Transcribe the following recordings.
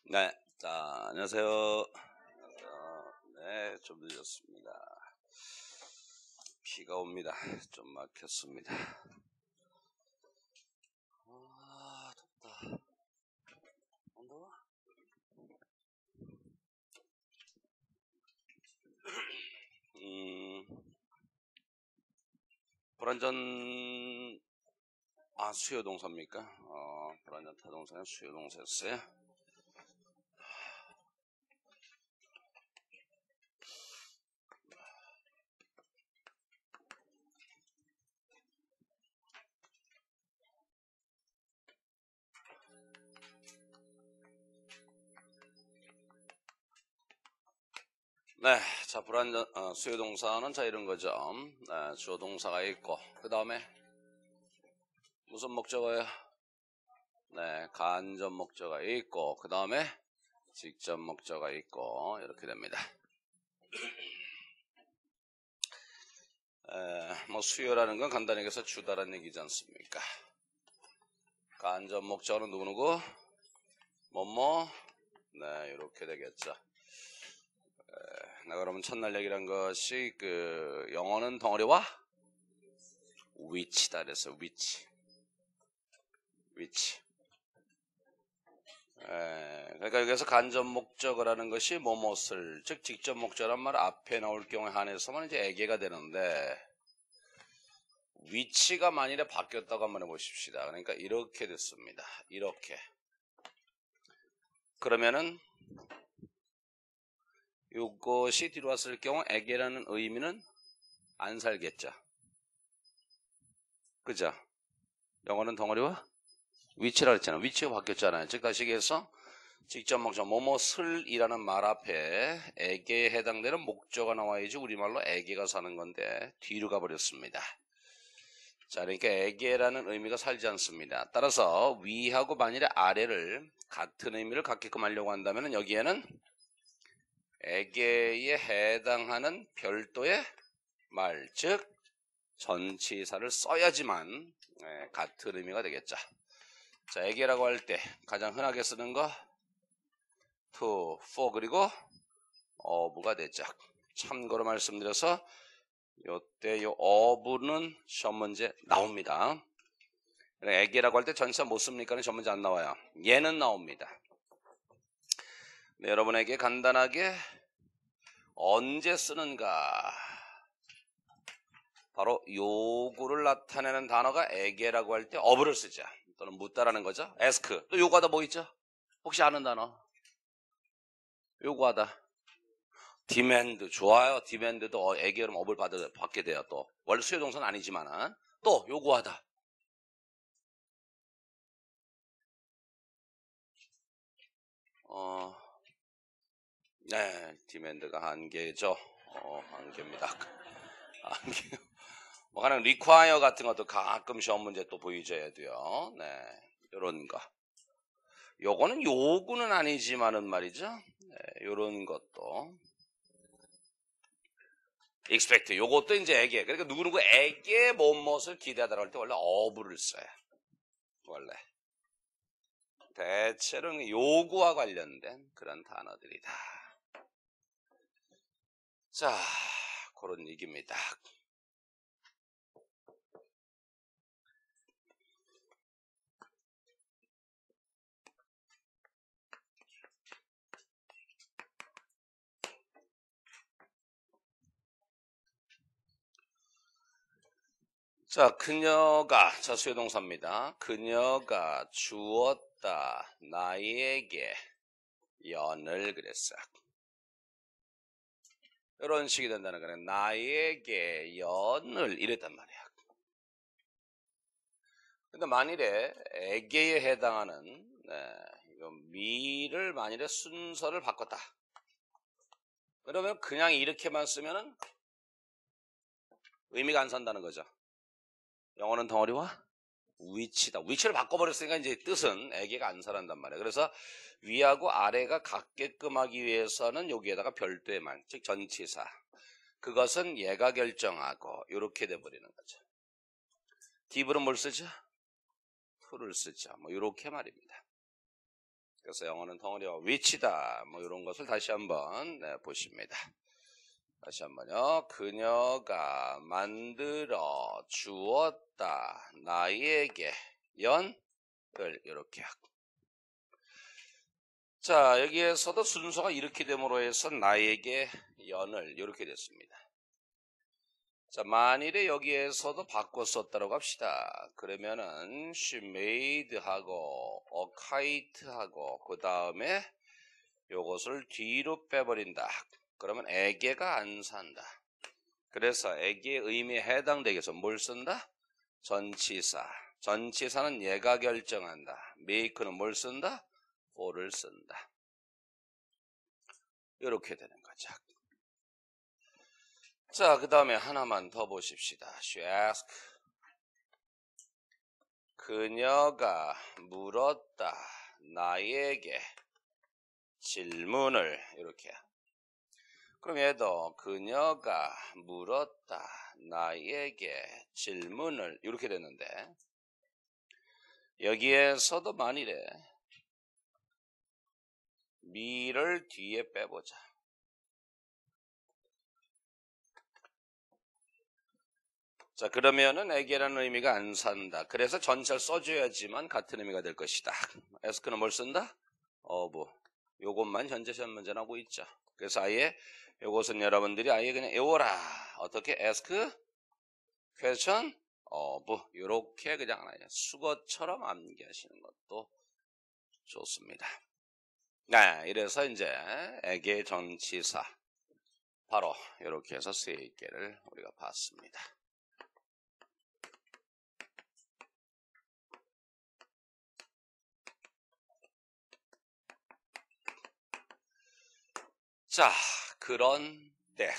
네, 자, 안녕하세요. 네, 좀 늦었습니다. 비가 옵니다. 좀 막혔습니다. 아, 덥다. 안 더워? 불완전, 수요동사입니까? 불완전 타동사는 수요동사였어요. 네, 자, 수요동사는 자, 이런 거죠. 네, 주어동사가 있고, 그 다음에 무슨 목적어예요? 네, 간접 목적어가 있고, 그 다음에 직접 목적어가 있고, 이렇게 됩니다. 수요라는 건 간단히 얘기해서 주다라는 얘기지 않습니까? 간접 목적어는 누구누구? 뭐뭐? 네, 이렇게 되겠죠. 그러면 첫날 얘기란 것이 영어는 덩어리와 위치다 그래서 위치. 그러니까 여기서 간접 목적어라는 것이 뭐뭇을, 즉 직접 목적어란 말 앞에 나올 경우에 한해서만 이제 애개가 되는데, 위치가 만일에 바뀌었다고 한번 해보십시다. 그러니까 이렇게 됐습니다. 이렇게. 그러면은 이것이 뒤로 왔을 경우 애개라는 의미는 안 살겠죠. 그죠? 영어는 덩어리와 위치라 그랬잖아요. 위치가 바뀌었잖아요. 즉 다시 얘기해서 직접 목적 뭐뭐슬이라는 말 앞에 애개에 해당되는 목적어가 나와야지 우리말로 애개가 사는 건데 뒤로 가버렸습니다. 자, 그러니까 애개라는 의미가 살지 않습니다. 따라서 위하고 만일에 아래를 같은 의미를 갖게끔 하려고 한다면 여기에는 애개에 해당하는 별도의 말, 즉 전치사를 써야지만 같은 의미가 되겠죠. 자, 애개라고 할 때 가장 흔하게 쓰는 거 to, for 그리고 of가 되죠. 참고로 말씀드려서 요때 요 of는 시험 문제 나옵니다. 애개라고 할 때 전치사 못 씁니까? 시험 문제 안 나와요. 얘는 나옵니다. 네, 여러분에게 간단하게 언제 쓰는가? 바로 요구를 나타내는 단어가 애개라고 할 때 of를 쓰죠. 또는 묻다라는 거죠. ask. 또 요구하다 뭐 있죠? 혹시 아는 단어? 요구하다. demand. 좋아요. demand도 애개로 of를 받게 돼요. 또 원래 수요동사는 아니지만은 또 요구하다. 네, demand가 한 개죠. 한 개입니다. 한 개. 뭐 가령 require 같은 것도 가끔 시험 문제 또 보여줘야 돼요. 네, 요런 거. 요거는 요구는 아니지만은 말이죠. 네, 요런 것도. expect. 요것도 이제 애개. 그러니까 누구누구 애개 무엇을 기대하다라고 할 때 원래 of를 써요. 원래. 대체로는 요구와 관련된 그런 단어들이다. 자, 그런 얘기입니다. 자, 그녀가, 자, 수요동사입니다. 그녀가 주었다, 나에게 연을 그랬어. 이런 식이 된다는 거는 나에게 연을 이랬단 말이야. 근데 만일에 에게에 해당하는 미를 만일에 순서를 바꿨다. 그러면 그냥 이렇게만 쓰면은 의미가 안 산다는 거죠. 영어는 덩어리와 위치다. 위치를 바꿔버렸으니까 이제 뜻은 애개가 안 살아난단 말이에요. 그래서 위하고 아래가 같게끔 하기 위해서는 여기에다가 별도의 말, 즉 전치사. 그것은 얘가 결정하고 이렇게 돼버리는 거죠. 딥으로 뭘 쓰죠? to를 쓰죠. 뭐 이렇게 말입니다. 그래서 영어는 덩어리와 위치다. 뭐 이런 것을 다시 한번 보십니다. 다시 한번요. 그녀가 만들어 주었다. 나에게 연을 이렇게. 자, 여기에서도 순서가 이렇게 됨으로 해서 나에게 연을 이렇게 됐습니다. 자, 만일에 여기에서도 바꿔 썼다고 합시다. 그러면은 she made 하고 a kite 하고 그 다음에 요것을 뒤로 빼버린다. 그러면 에게가 안 산다. 그래서 에게의 의미에 해당되기 위해서 뭘 쓴다? 전치사. 전치사는 얘가 결정한다. make는 뭘 쓴다? for를 쓴다. 이렇게 되는 거죠. 자, 그 다음에 하나만 더 보십시다. She asked. 그녀가 물었다. 나에게 질문을 이렇게. 그럼 얘도 그녀가 물었다. 나에게 질문을 이렇게 됐는데 여기에서도 만일에 me를 뒤에 빼보자. 자, 그러면은 에게라는 의미가 안 산다. 그래서 전체를 써줘야지만 같은 의미가 될 것이다. ask는 뭘 쓴다? of. 요것만 현재 시험 문제 나오고 있죠. 그래서 아예 요것은 여러분들이 아예 그냥 외워라. 어떻게? ask question of. 요렇게 그냥 하나 수거처럼 암기하시는 것도 좋습니다. 네, 이래서 이제 에게 전치사 바로 이렇게 해서 3개를 우리가 봤습니다. 자, 그런데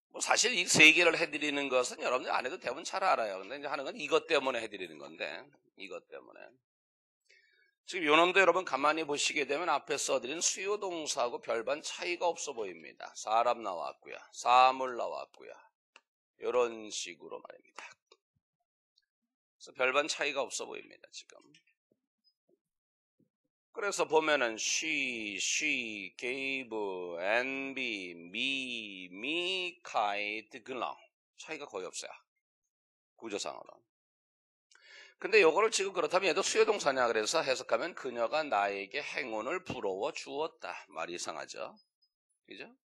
뭐 사실 이 3개를 해드리는 것은 여러분들 안 해도 대부분 잘 알아요. 근데 이제 하는 건 이것 때문에 해드리는 건데 이것 때문에 지금 요놈도 여러분 가만히 보시게 되면 앞에 써드린 수요 동사하고 별반 차이가 없어 보입니다. 사람 나왔고요. 사물 나왔고요. 이런 식으로 말입니다. 그래서 별반 차이가 없어 보입니다. 지금. 그래서 보면은 she gave, envy, me, kite, 그랑 차이가 거의 없어요. 구조상으로. 근데 요거를 지금 그렇다면 얘도 수요동사냐 그래서 해석하면 그녀가 나에게 행운을 부러워 주었다. 말이 이상하죠. 그죠?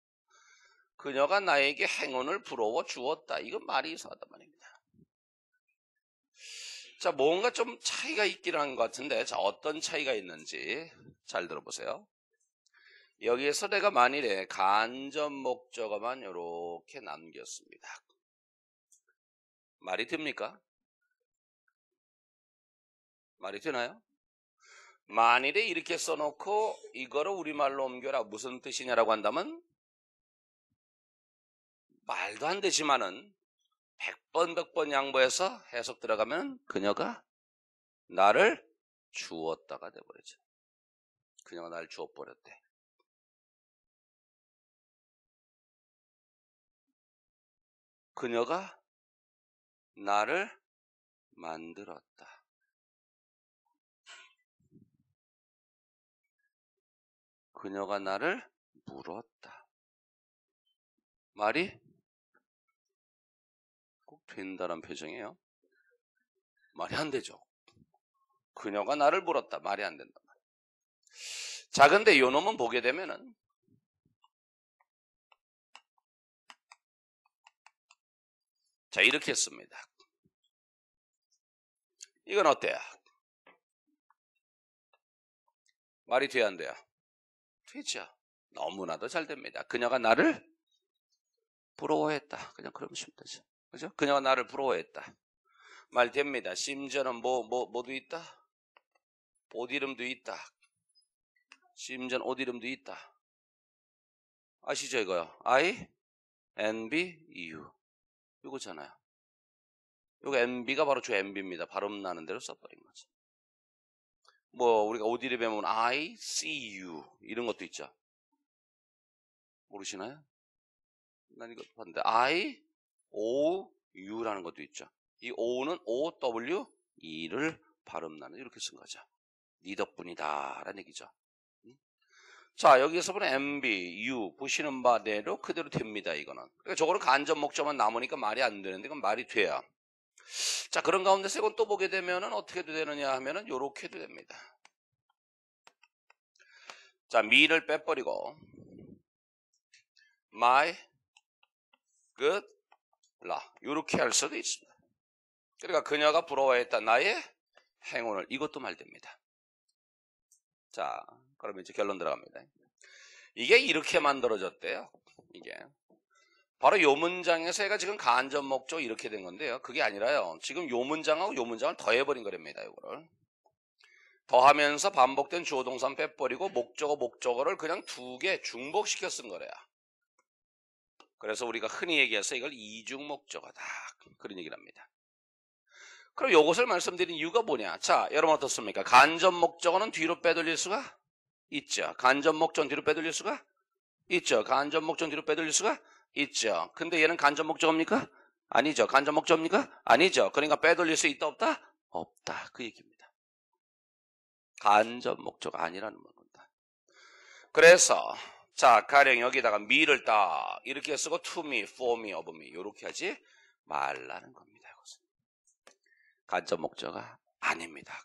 그녀가 나에게 행운을 부러워 주었다. 이건 말이 이상하단 말입니다. 자, 뭔가 좀 차이가 있긴 한 것 같은데, 자, 어떤 차이가 있는지 잘 들어보세요. 여기에서 내가 만일에 간접 목적어만 이렇게 남겼습니다. 말이 됩니까? 말이 되나요? 만일에 이렇게 써놓고 이거를 우리말로 옮겨라 무슨 뜻이냐라고 한다면 말도 안 되지만은 100번 100번 양보해서 해석 들어가면 그녀가 나를 주었다가 돼버리죠. 그녀가 나를 주어버렸대. 그녀가 나를 만들었다. 그녀가 나를 물었다. 말이 꼭 된다는 표정이에요. 말이 안 되죠. 그녀가 나를 물었다. 말이 안 된다. 자, 근데 요 놈은 보게 되면은 자, 이렇게 씁니다. 이건 어때요? 말이 돼야 안 돼요? 되죠. 너무나도 잘 됩니다. 그녀가 나를 부러워했다. 그냥 그러시면 되죠. 그죠? 그녀가 나를 부러워했다. 말 됩니다. 심지어는 뭐도 있다? 옷 이름도 있다. 심지어는 옷 이름도 있다. 아시죠, 이거요? I, envy, you. 이거잖아요. 이거 envy가 바로 저 envy입니다. 발음 나는 대로 써버린 거죠. 뭐, 우리가 옷 이름에 보면 I see you. 이런 것도 있죠. 모르시나요? 난 이거 봤는데 I, O, U라는 것도 있죠. 이 O는 O, W, E를 발음 나는 이렇게 쓴 거죠. 네 덕분이다 라는 얘기죠. 자, 여기서 보면 MB, U 보시는 바대로 그대로 됩니다. 이거는. 그러니까 저거는 간접 목적만 남으니까 말이 안 되는데 이건 말이 돼요. 자, 그런 가운데서 이건 또 보게 되면은 어떻게 되느냐 하면은 요렇게도 됩니다. 자, me를 빼버리고 my good la 요렇게 할 수도 있습니다. 그러니까 그녀가 부러워했다 나의 행운을 이것도 말됩니다. 자, 그러면 이제 결론 들어갑니다. 이게 이렇게 만들어졌대요. 이게 바로 요 문장에서 얘가 지금 간접 목적 이렇게 된 건데요. 그게 아니라요. 지금 요 문장하고 요 문장을 더해버린 거랍니다. 요거를 더하면서 반복된 주어 동사 빼버리고 목적어를 그냥 두 개 중복시켜 쓴 거래요. 그래서 우리가 흔히 얘기해서 이걸 이중 목적어다 그런 얘기를 합니다. 그럼 요것을 말씀드린 이유가 뭐냐? 자, 여러분 어떻습니까? 간접 목적어는 뒤로 빼돌릴 수가 있죠. 간접 목적어는 뒤로 빼돌릴 수가 있죠. 간접 목적어는 뒤로 빼돌릴 수가 있죠. 근데 얘는 간접 목적어입니까? 아니죠. 간접 목적어입니까? 아니죠. 그러니까 빼돌릴 수 있다 없다? 없다. 그 얘기입니다. 간접 목적어 아니라는 겁니다. 그래서 자, 가령 여기다가 me를 딱 이렇게 쓰고 to me, for me, of me 이렇게 하지 말라는 겁니다. 이것은 간접 목적어가 아닙니다.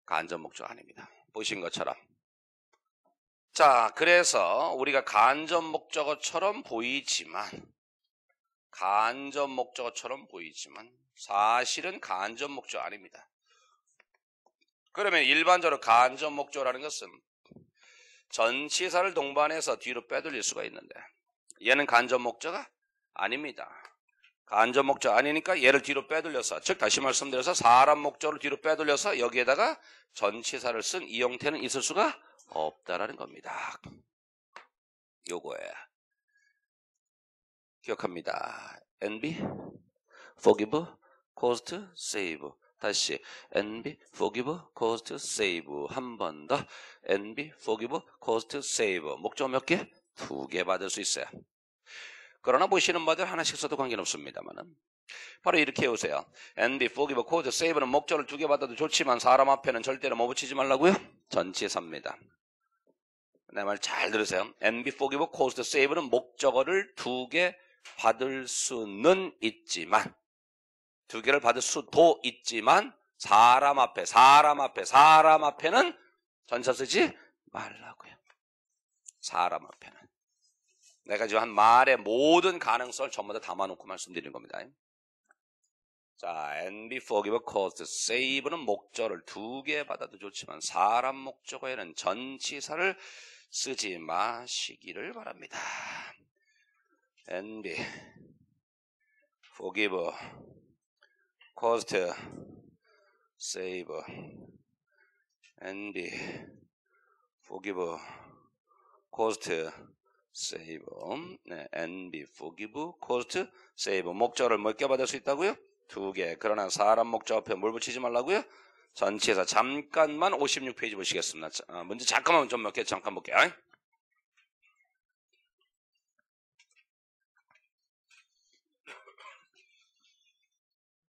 간접 목적어 아닙니다. 보신 것처럼. 자, 그래서 우리가 간접 목적어처럼 보이지만 사실은 간접 목적어 아닙니다. 그러면 일반적으로 간접 목적어라는 것은 전치사를 동반해서 뒤로 빼돌릴 수가 있는데 얘는 간접 목적어가 아닙니다. 간접 목적어 아니니까 얘를 뒤로 빼돌려서, 즉 다시 말씀드려서 사람 목적어를 뒤로 빼돌려서 여기에다가 전치사를 쓴 이 형태는 있을 수가 없다라는 겁니다. 요거예요. 기억합니다. NB, forgive, cost, save. 다시 NB, forgive, cost, save. 한 번 더 NB, forgive, cost, save. 목적어 몇 개? 2개 받을 수 있어요. 그러나 보시는 바대로 하나씩 써도 관계는 없습니다만은 바로 이렇게 해오세요. NB, forgive, cost, save는 목적어를 2개 받아도 좋지만 사람 앞에는 절대로 뭐 붙이지 말라고요? 전치사입니다. 내 말 잘 들으세요. NB, forgive, cost, save는 목적어를 2개 받을 수는 있지만 2개를 받을 수도 있지만 사람 앞에는 전치사 쓰지 말라고요. 사람 앞에는. 내가 지금 한 말의 모든 가능성을 전부 다 담아놓고 말씀드리는 겁니다. 자, NB, forgive, cost, save는 목적어를 2개 받아도 좋지만 사람 목적어에는 전치사를 쓰지 마시기를 바랍니다. NB, forgive, cost, save. NB, forgive, cost, save. 네, NB, forgive, cost, save. 목적어를 몇 개 받을 수 있다고요? 2개. 그러나 사람 목적 앞에 뭘 붙이지 말라고요? 전치사. 잠깐만 56페이지 보시겠습니다. 문제 잠깐만 좀 몇 개 잠깐 볼게요.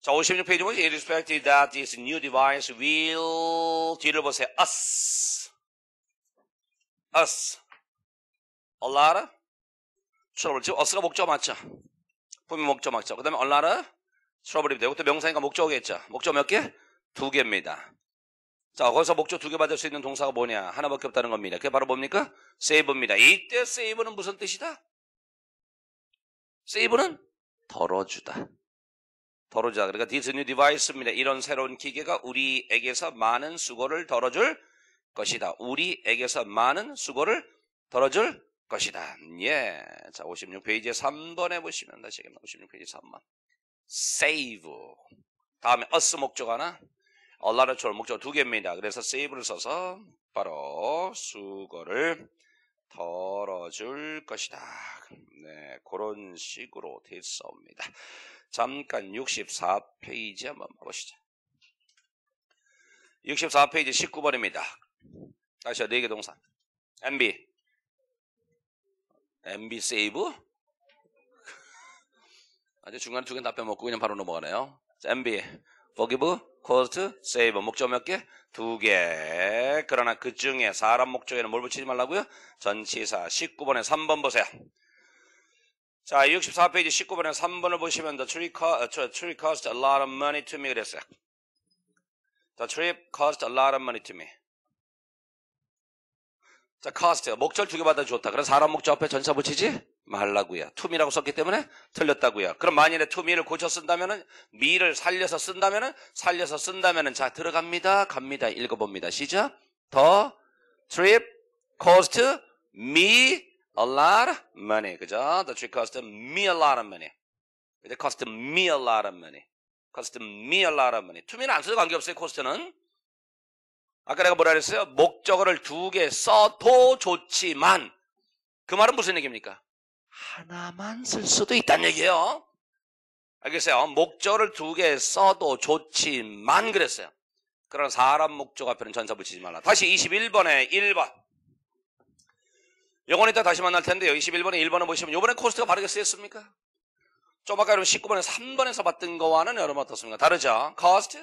자, 56페이지 보시죠. Irrespective that this new device will 뒤를 보세요. us allow trouble. 지금 us가 목적 맞죠? 분명 목적 맞죠? 그 다음에 allow trouble이 되고 또 명사니까 목적어겠죠? 목적 몇 개? 2개입니다. 자, 거기서 목적 2개 받을 수 있는 동사가 뭐냐? 하나밖에 없다는 겁니다. 그게 바로 뭡니까? save입니다. 이때 save는 무슨 뜻이다? save는 덜어주다. 그러니까 this new device입니다. 이런 새로운 기계가 우리에게서 많은 수고를 덜어줄 것이다. 우리에게서 많은 수고를 덜어줄 것이다. 예. 자, 56페이지에 3번에 보시면 다시 56페이지 3번. save. 다음에 us 목적 하나, allow 목적 2개입니다. 그래서 save를 써서 바로 수고를 덜어줄 것이다. 네, 그런 식으로 됐습니다. 잠깐 64페이지 한번 보시죠. 64페이지 19번입니다. 다시 4개 동사. MB save? 아주 중간에 2개 다 빼먹고 그냥 바로 넘어가네요. 자, MB forgive, cost, save. 목적 몇 개? 2개. 그러나 그 중에 사람 목적에는 뭘 붙이지 말라고요? 전치사. 19번에 3번 보세요. 자, 64페이지 19번에 3번을 보시면 the trip cost a lot of money to me 그랬어요. The trip cost a lot of money to me. 자, cost. 목절 2개 받아 좋다. 그럼 사람 목적 앞에 전치사 붙이지 말라고요. to me라고 썼기 때문에 틀렸다고요. 그럼 만일에 to me를 고쳐 쓴다면은 me를 살려서 쓴다면은 자, 들어갑니다. 갑니다. 읽어봅니다. 시작. The trip cost me a lot of money. 그죠? The trip cost me a lot of money. 그죠? cost me a lot of money. cost me a lot of money. to me는 안 써도 관계없어요. cost는. 아까 내가 뭐라 그랬어요? 목적어를 2개 써도 좋지만 그 말은 무슨 얘기입니까? 하나만 쓸 수도 있다는 얘기예요. 알겠어요? 목적어를 2개 써도 좋지만 그랬어요. 그러나 사람 목적 앞에는 전사 붙이지 말라. 다시 21번에 1번. 요건 이따 다시 만날 텐데요. 21번에 1번을 보시면 요번에 코스트가 바르게 쓰였습니까? 좀 아까 여러분 19번에 3번에서 봤던 거와는 여러분 어떻습니까? 다르죠? cost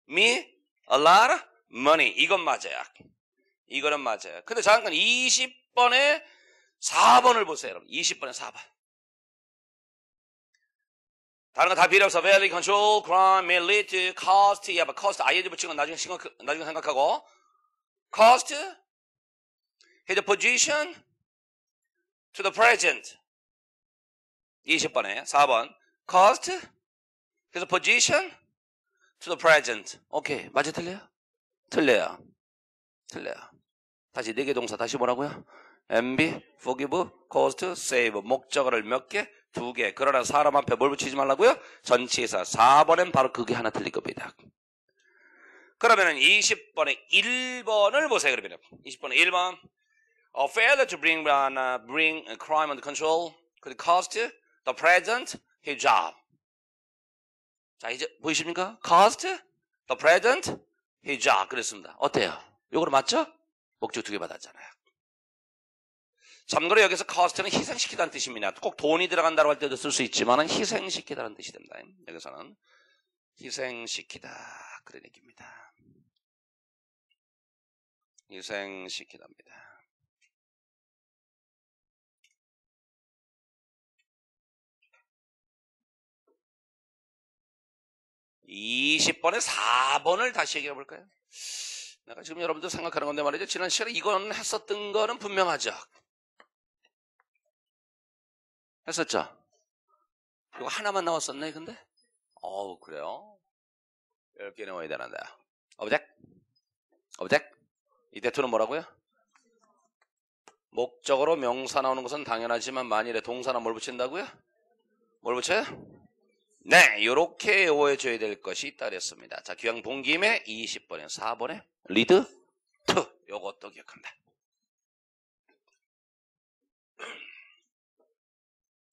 me a lot of money. 이건 맞아요. 이거는 맞아요. 근데 잠깐 20번에 4번을 보세요. 여러분. 20번에 4번. 다른 거 다 필요 없어. value, control, crime, may lead to, cost. cost, ing 붙인 건 나중에 생각하고. cost, his position to the present. 20번에 4번. cost, his position to the present. 오케이. 맞아, 틀려요? 틀려요. 다시 4개 동사 다시 뭐라고요? MB, forgive, cost, save. 목적어를 몇 개? 2개. 그러나 사람 앞에 뭘 붙이지 말라고요? 전치사. 4번엔 바로 그게 하나 틀릴 겁니다. 그러면은 20번에 1번을 보세요. 그러면 20번에 1번. failure to bring crime under control could cost the president his job. 자, 이제 보이십니까? cost the president his job. 그랬습니다. 어때요? 요거로 맞죠? 목적 2개 받았잖아요. 참고로 여기서 cost는 희생시키다는 뜻입니다. 꼭 돈이 들어간다고 할 때도 쓸 수 있지만 희생시키다는 뜻이 됩니다. 여기서는 희생시키다 그런 얘기입니다. 희생시키답니다. (20번에) 4번을 다시 얘기해 볼까요? 내가 지금 여러분들 생각하는 건데 말이죠. 지난 시간에 이건 했었던 거는 분명하죠. 했었죠? 이거 하나만 나왔었네, 근데? 그래요? 10개 나와야 되는데. object. 이 대투는 뭐라고요? 목적으로 명사 나오는 것은 당연하지만 만일에 동사나 뭘 붙인다고요? 뭘 붙여요? 네, 요렇게 외워줘야 될 것이 있다 그랬습니다. 자, 기왕 본 김에 20번에 4번에 lead to. 요것도 기억한다.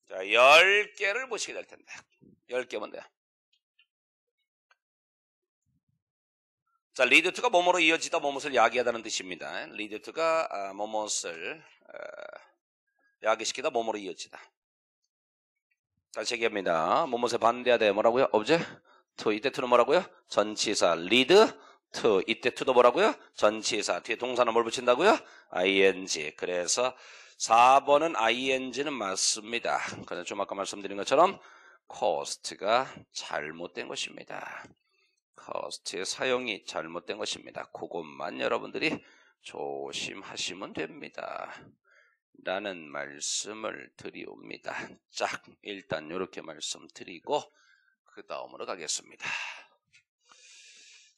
자, 10개를 보시게 될 텐데. 10개면 돼요. 자, lead to가 뭐뭐로 이어지다 뭐뭇을 야기하다는 뜻입니다. lead to가 뭐뭇을 야기시키다 뭐뭐로 이어지다. 다시 얘기합니다. 뭐뭇에 반대하다 뭐라고요? object to. 이때 to는 뭐라고요? 전치사 lead to. 이때 to도 뭐라고요? 전치사. 뒤에 동사는 뭘 붙인다고요? ing. 그래서 4번은 ing는 맞습니다. 그래서 좀 아까 말씀드린 것처럼 cost가 잘못된 것입니다. cost의 사용이 잘못된 것입니다. 그것만 여러분들이 조심하시면 됩니다. 라는 말씀을 드리옵니다. 자, 일단 이렇게 말씀드리고 그 다음으로 가겠습니다.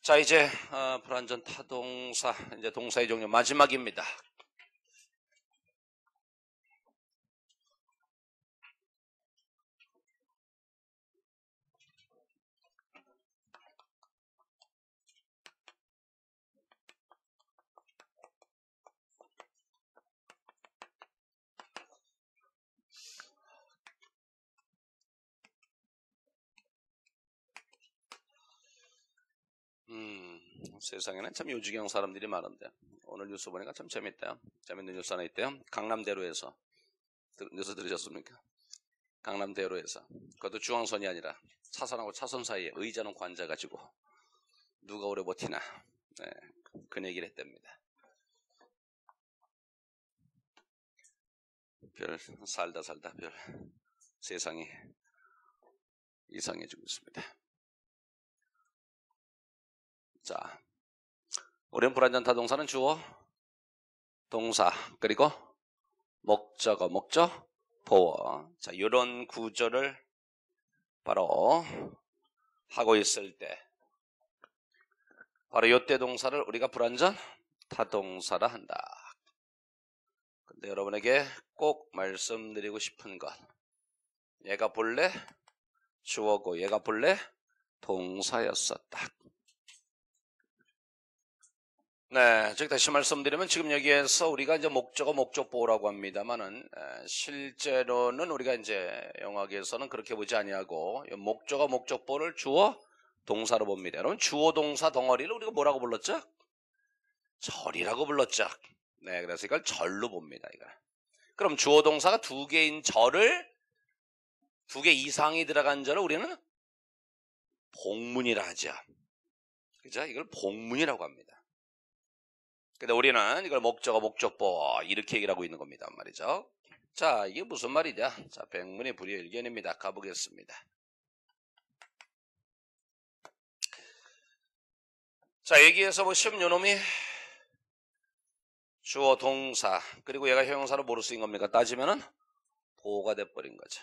자, 이제 불완전 타동사, 이제 동사의 종류 마지막입니다. 세상에는 참 요지경 사람들이 많은데 오늘 뉴스 보니까 참 재밌대요. 재밌는 뉴스 하나 있대요. 강남대로에서 뉴스 들으셨습니까? 강남대로에서 그것도 중앙선이 아니라 차선하고 차선 사이에 의자 놓고 앉아가지고 누가 오래 버티나. 네, 그 얘기를 했답니다. 별 살다 별 세상이 이상해지고 있습니다. 자, 우리는 불완전 타동사는 주어, 동사, 그리고 목적어, 목적, 보어. 자, 이런 구조를 바로 하고 있을 때 바로 이때 동사를 우리가 불완전 타동사라 한다. 근데 여러분에게 꼭 말씀드리고 싶은 것, 얘가 본래 주어고 얘가 본래 동사였었다. 네, 즉 다시 말씀드리면 지금 여기에서 우리가 이제 목적어 목적보호라고 합니다만은 실제로는 우리가 이제 영어에서는 그렇게 보지 아니하고 목적어 목적보호를 주어 동사로 봅니다. 여러분 주어 동사 덩어리를 우리가 뭐라고 불렀죠? 절이라고 불렀죠. 네, 그래서 이걸 절로 봅니다. 이걸. 그럼 주어 동사가 두 개인 절을 두 개 이상이 들어간 절을 우리는 복문이라 하죠. 그죠? 이걸 복문이라고 합니다. 근데 우리는 이걸 목적어 목적보 이렇게 얘기를 하고 있는 겁니다. 말이죠. 자, 이게 무슨 말이냐? 자, 백문의 불여일견입니다. 가보겠습니다. 자, 여기에서 보시면 요놈이 주어 동사 그리고 얘가 형용사로 뭐로 쓰인 겁니까? 따지면은 보어가 돼버린 거죠.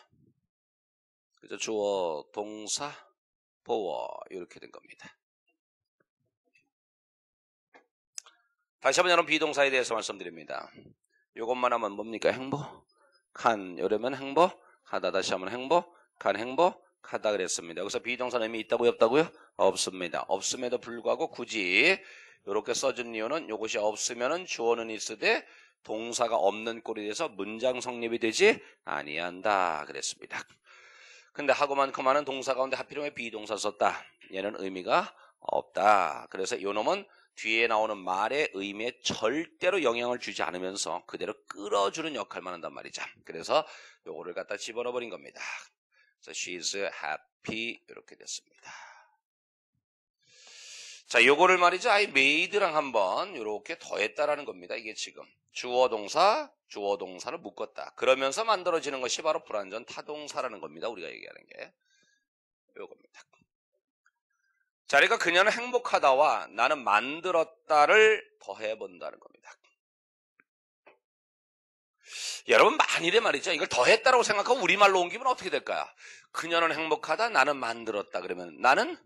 그죠? 주어 동사 보어 이렇게 된 겁니다. 다시 한번 여러분 비동사에 대해서 말씀드립니다. 이것만 하면 뭡니까? 행복한. 이러면 행복하다. 다시 한번 행복한, 행복하다 그랬습니다. 여기서 비동사는 의미 있다고요? 없다고요? 없습니다. 없음에도 불구하고 굳이 이렇게 써준 이유는 이것이 없으면은 주어는 있으되 동사가 없는 꼴이 돼서 문장 성립이 되지 아니한다 그랬습니다. 근데 하고만 그만은 동사 가운데 하필이면 비동사 썼다. 얘는 의미가 없다. 그래서 이 놈은 뒤에 나오는 말의 의미에 절대로 영향을 주지 않으면서 그대로 끌어주는 역할만 한단 말이죠. 그래서 요거를 갖다 집어넣어 버린 겁니다. 그래서 she's happy 이렇게 됐습니다. 자, 요거를 말이죠. I made랑 한번 요렇게 더했다라는 겁니다. 이게 지금 주어 동사를 묶었다. 그러면서 만들어지는 것이 바로 불완전 타동사라는 겁니다. 우리가 얘기하는 게 요겁니다. 자, 그러니까 그녀는 행복하다와 나는 만들었다를 더해본다는 겁니다. 여러분 만일에 말이죠. 이걸 더했다라고 생각하고 우리말로 옮기면 어떻게 될까요? 그녀는 행복하다, 나는 만들었다. 그러면 나는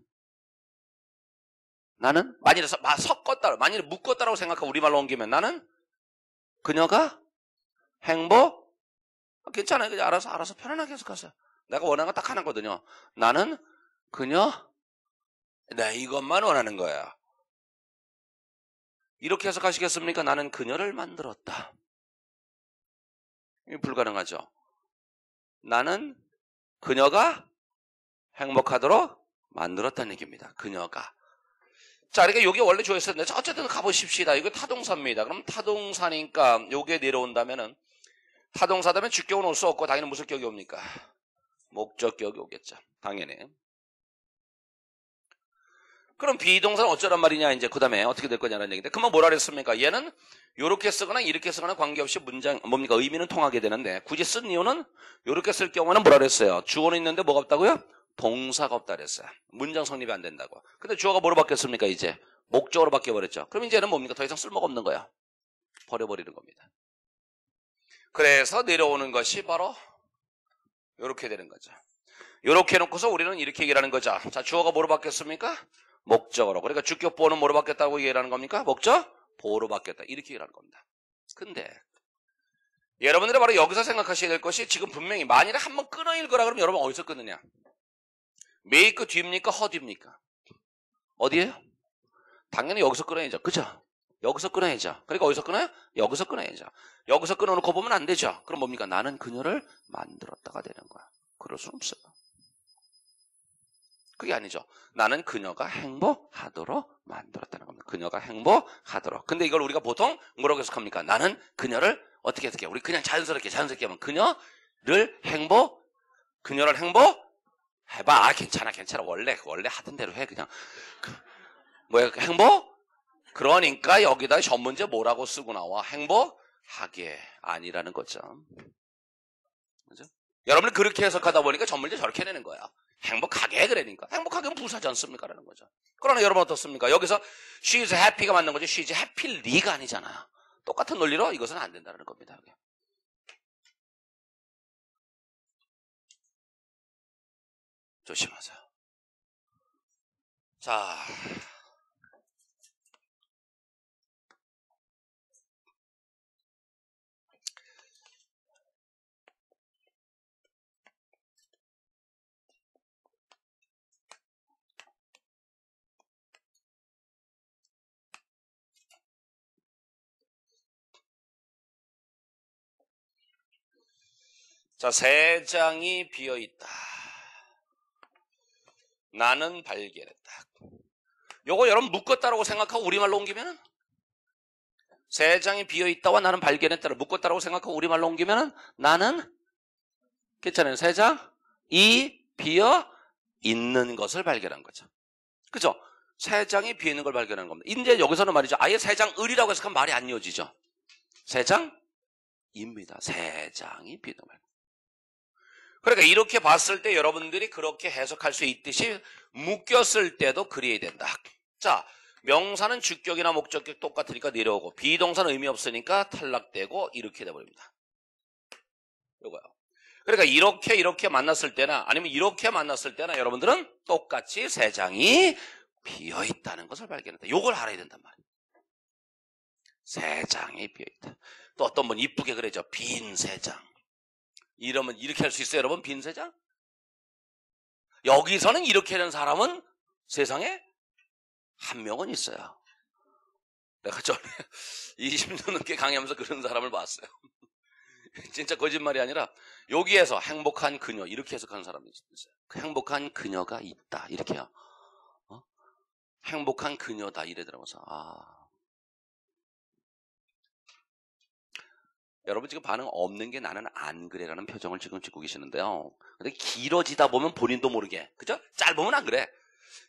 만일에 섞었다, 만일에 묶었다라고 생각하고 우리말로 옮기면 나는 그녀가 괜찮아요. 그냥 알아서 편안하게 해석하세요. 내가 원하는 건 딱 하나거든요. 나는 그녀 네, 이것만 원하는 거야. 이렇게 해석하시겠습니까? 나는 그녀를 만들었다. 이게 불가능하죠. 나는 그녀가 행복하도록 만들었다는 얘기입니다. 그녀가. 자, 그러니까 이게 원래 주어였었는데 어쨌든 가보십시다. 이거 타동사입니다. 그럼 타동사니까 요게 내려온다면은 타동사다면 주격은 올 수 없고 당연히 무슨 격이 옵니까? 목적격이 오겠죠. 당연히. 그럼 비동사는 어쩌란 말이냐, 이제 그 다음에 어떻게 될 거냐는 얘기인데, 그만 뭐라 그랬습니까? 얘는 요렇게 쓰거나 이렇게 쓰거나 관계없이 문장, 뭡니까? 의미는 통하게 되는데, 굳이 쓴 이유는 요렇게 쓸 경우는 뭐라 그랬어요? 주어는 있는데 뭐가 없다고요? 동사가 없다 그랬어요. 문장 성립이 안 된다고. 근데 주어가 뭐로 바뀌었습니까, 이제? 목적으로 바뀌어버렸죠. 그럼 이제는 뭡니까? 더 이상 쓸모가 없는 거야. 버려버리는 겁니다. 그래서 내려오는 것이 바로 요렇게 되는 거죠. 요렇게 해놓고서 우리는 이렇게 얘기를 하는 거죠. 자, 주어가 뭐로 바뀌었습니까? 목적어로. 그러니까 주격 보호는 뭐로 바뀌었다고 얘기를 하는 겁니까? 목적 보호로 바뀌었다. 이렇게 얘기를 하는 겁니다. 근데 여러분들이 바로 여기서 생각하셔야 될 것이 지금 분명히 만일에 한번 끊어 읽으라 그러면 여러분 어디서 끊느냐? 메이크 뒤입니까? 허 뒤입니까? 어디에요? 당연히 여기서 끊어야죠. 그죠? 여기서 끊어야죠. 그러니까 어디서 끊어요? 여기서 끊어야죠. 여기서 끊어놓고 보면 안 되죠. 그럼 뭡니까? 나는 그녀를 만들었다가 되는 거야. 그럴 수는 없어요. 그게 아니죠. 나는 그녀가 행복하도록 만들었다는 겁니다. 그녀가 행복하도록. 근데 이걸 우리가 보통 뭐라고 해석합니까? 나는 그녀를 어떻게 해석해요? 우리 그냥 자연스럽게 하면 그녀를 행복해봐. 아, 괜찮아. 원래 하던 대로 해. 그냥. 뭐야, 행복? 그러니까 여기다 전문제 뭐라고 쓰고 나와? 행복하게 아니라는 거죠. 그죠? 여러분이 그렇게 해석하다 보니까 전문제 저렇게 내는 거야. 행복하게 그러니까. 행복하게는 부사지 않습니까? 라는 거죠. 그러나 여러분 어떻습니까? 여기서 she's happy가 맞는 거죠. she's happyly가 아니잖아요. 똑같은 논리로 이것은 안 된다는 겁니다. 조심하세요. 자, 세 장이 비어있다. 나는 발견했다. 요거 여러분 묶었다라고 생각하고 우리말로 옮기면은 세 장이 비어있다와 나는 발견했다를 묶었다라고 생각하고 우리말로 옮기면은 나는 괜찮아요. 세 장이 비어있는 것을 발견한 거죠. 그죠? 세 장이 비어있는 걸 발견한 겁니다. 이제 여기서는 말이죠. 아예 세 장을이라고 해서 말이 안 이어지죠. 세 장입니다. 세 장이 비어있는 걸. 그러니까 이렇게 봤을 때 여러분들이 그렇게 해석할 수 있듯이 묶였을 때도 그래야 된다. 자, 명사는 주격이나 목적격 똑같으니까 내려오고 비동사는 의미 없으니까 탈락되고 이렇게 돼버립니다. 요거요. 그러니까 이렇게 만났을 때나 아니면 이렇게 만났을 때나 여러분들은 똑같이 세 장이 비어있다는 것을 발견했다. 요걸 알아야 된단 말이에요. 세 장이 비어있다. 또 어떤 분 이쁘게 그래죠. 빈 세 장. 이러면 이렇게 할 수 있어요, 여러분? 빈 세 장? 여기서는 이렇게 하는 사람은 세상에 한 명은 있어요. 내가 전에 20년 넘게 강의하면서 그런 사람을 봤어요. 진짜 거짓말이 아니라 여기에서 행복한 그녀 이렇게 해석하는 사람이 있어요. 행복한 그녀가 있다 이렇게요. 행복한 그녀다 이래더라고서 여러분 지금 반응 없는 게 나는 안 그래라는 표정을 지금 짓고 계시는데요. 근데 길어지다 보면 본인도 모르게 그죠? 짧으면 안 그래.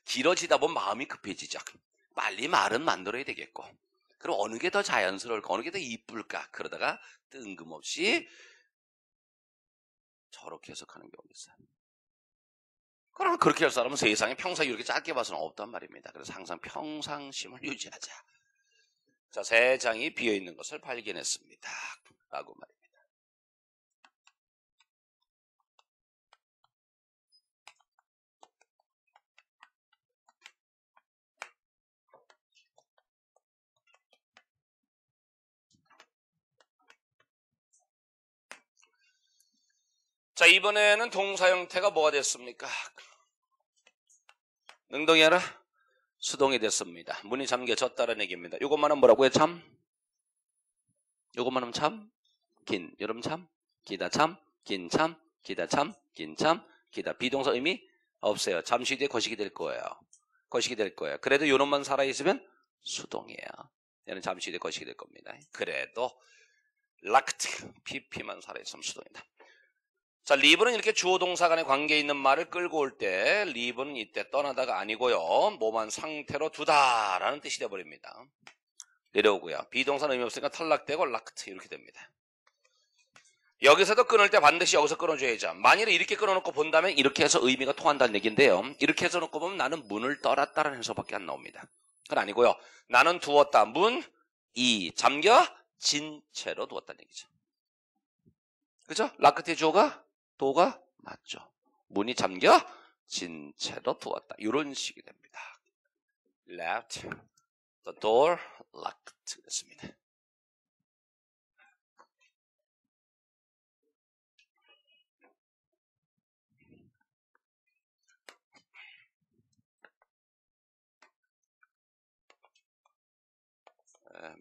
길어지다 보면 마음이 급해지죠. 빨리 말은 만들어야 되겠고 그럼 어느 게 더 자연스러울까 어느 게 더 이쁠까 그러다가 뜬금없이 저렇게 해석하는 경우가 있어요. 그러나 그렇게 할 사람은 세상에 평생 이렇게 짧게 봐서는 없단 말입니다. 그래서 항상 평상심을 유지하자. 자, 세 장이 비어있는 것을 발견했습니다. 라고 말입니다. 자, 이번에는 동사 형태가 뭐가 됐습니까? 능동이 아니라 수동이 됐습니다. 문이 잠겨졌다는 얘기입니다. 이것만은 뭐라고요? 참? 이것만은 참? 긴. 여러분 참? 기다 참? 긴 참? 기다 참? 긴 참? 기다. 비동사 의미 없어요. 잠시 뒤에 거식이 될 거예요. 거식이 될 거예요. 그래도 요놈만 살아있으면 수동이에요. 얘는 잠시 뒤에 거식이 될 겁니다. 그래도 locked, pp만 살아있으면 수동이다. 자, leave는 이렇게 주어 동사 간의 관계 있는 말을 끌고 올 때 leave는 이때 떠나다가 아니고요. 뭐만 상태로 두다라는 뜻이 되어버립니다. 내려오고요. 비동사는 의미 없으니까 탈락되고 locked 이렇게 됩니다. 여기서도 끊을 때 반드시 여기서 끊어줘야죠. 만일에 이렇게 끊어놓고 본다면 이렇게 해서 의미가 통한다는 얘기인데요. 이렇게 해서 놓고 보면 나는 문을 떠났다는 해석밖에 안 나옵니다. 그건 아니고요. 나는 두었다. 문이 잠겨진 채로 두었다는 얘기죠. 그죠? 라크트의 주어가 도가 맞죠. 문이 잠겨진 채로 두었다. 이런 식이 됩니다. Left the door locked 됐습니다.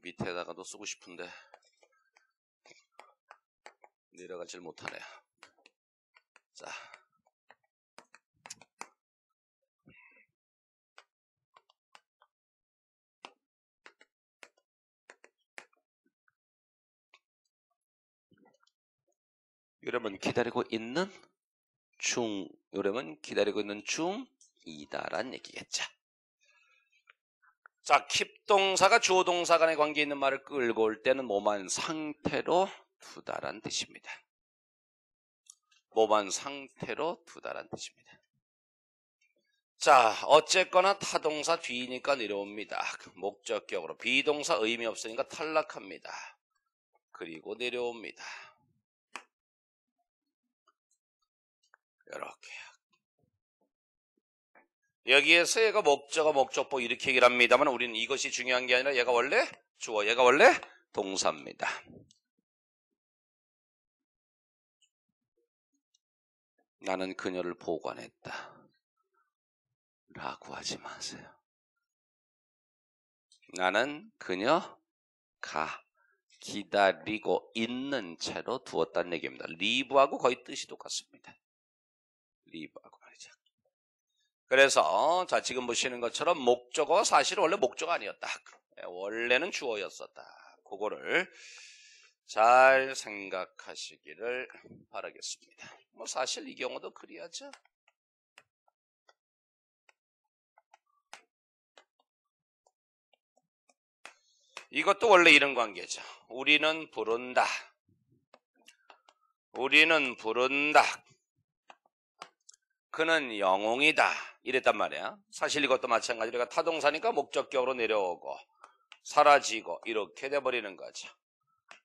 밑에다가도 쓰고 싶은데 내려가질 못하네요. 자, 요러면 기다리고 있는 중, 요러면 기다리고 있는 중이다란 얘기겠죠. 자, keep 동사가 주어 동사 간의 관계 있는 말을 끌고 올 때는 뭐만 상태로 두다란 뜻입니다. 뭐만 상태로 두다란 뜻입니다. 자, 어쨌거나 타동사 뒤니까 내려옵니다. 목적격으로. 비동사 의미 없으니까 탈락합니다. 그리고 내려옵니다. 이렇게. 여기에서 얘가 목적어, 목적보 이렇게 얘기를 합니다만 우리는 이것이 중요한 게 아니라 얘가 원래 주어, 얘가 원래 동사입니다. 나는 그녀를 보관했다. 라고 하지 마세요. 나는 그녀가 기다리고 있는 채로 두었다는 얘기입니다. 리브하고 거의 뜻이 똑같습니다. 리브하고 말이죠. 그래서 자 지금 보시는 것처럼 목적어가 사실 원래 목적어 아니었다. 원래는 주어였었다. 그거를 잘 생각하시기를 바라겠습니다. 뭐 사실 이 경우도 그리하죠. 이것도 원래 이런 관계죠. 우리는 부른다. 우리는 부른다. 그는 영웅이다. 이랬단 말이야. 사실 이것도 마찬가지로 우리가 타동사니까 목적격으로 내려오고 사라지고 이렇게 돼버리는 거죠.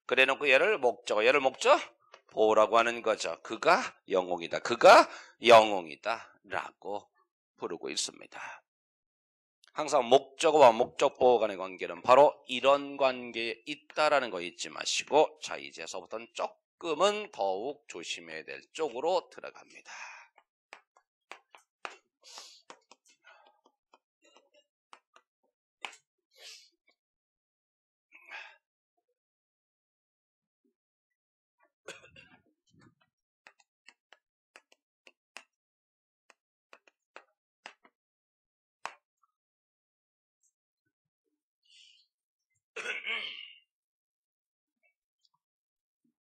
그래놓고 얘를 목적 보라고 하는 거죠. 그가 영웅이다. 그가 영웅이다. 라고 부르고 있습니다. 항상 목적어와 목적보호 간의 관계는 바로 이런 관계에 있다라는 거 잊지 마시고 자 이제서부터는 조금은 더욱 조심해야 될 쪽으로 들어갑니다.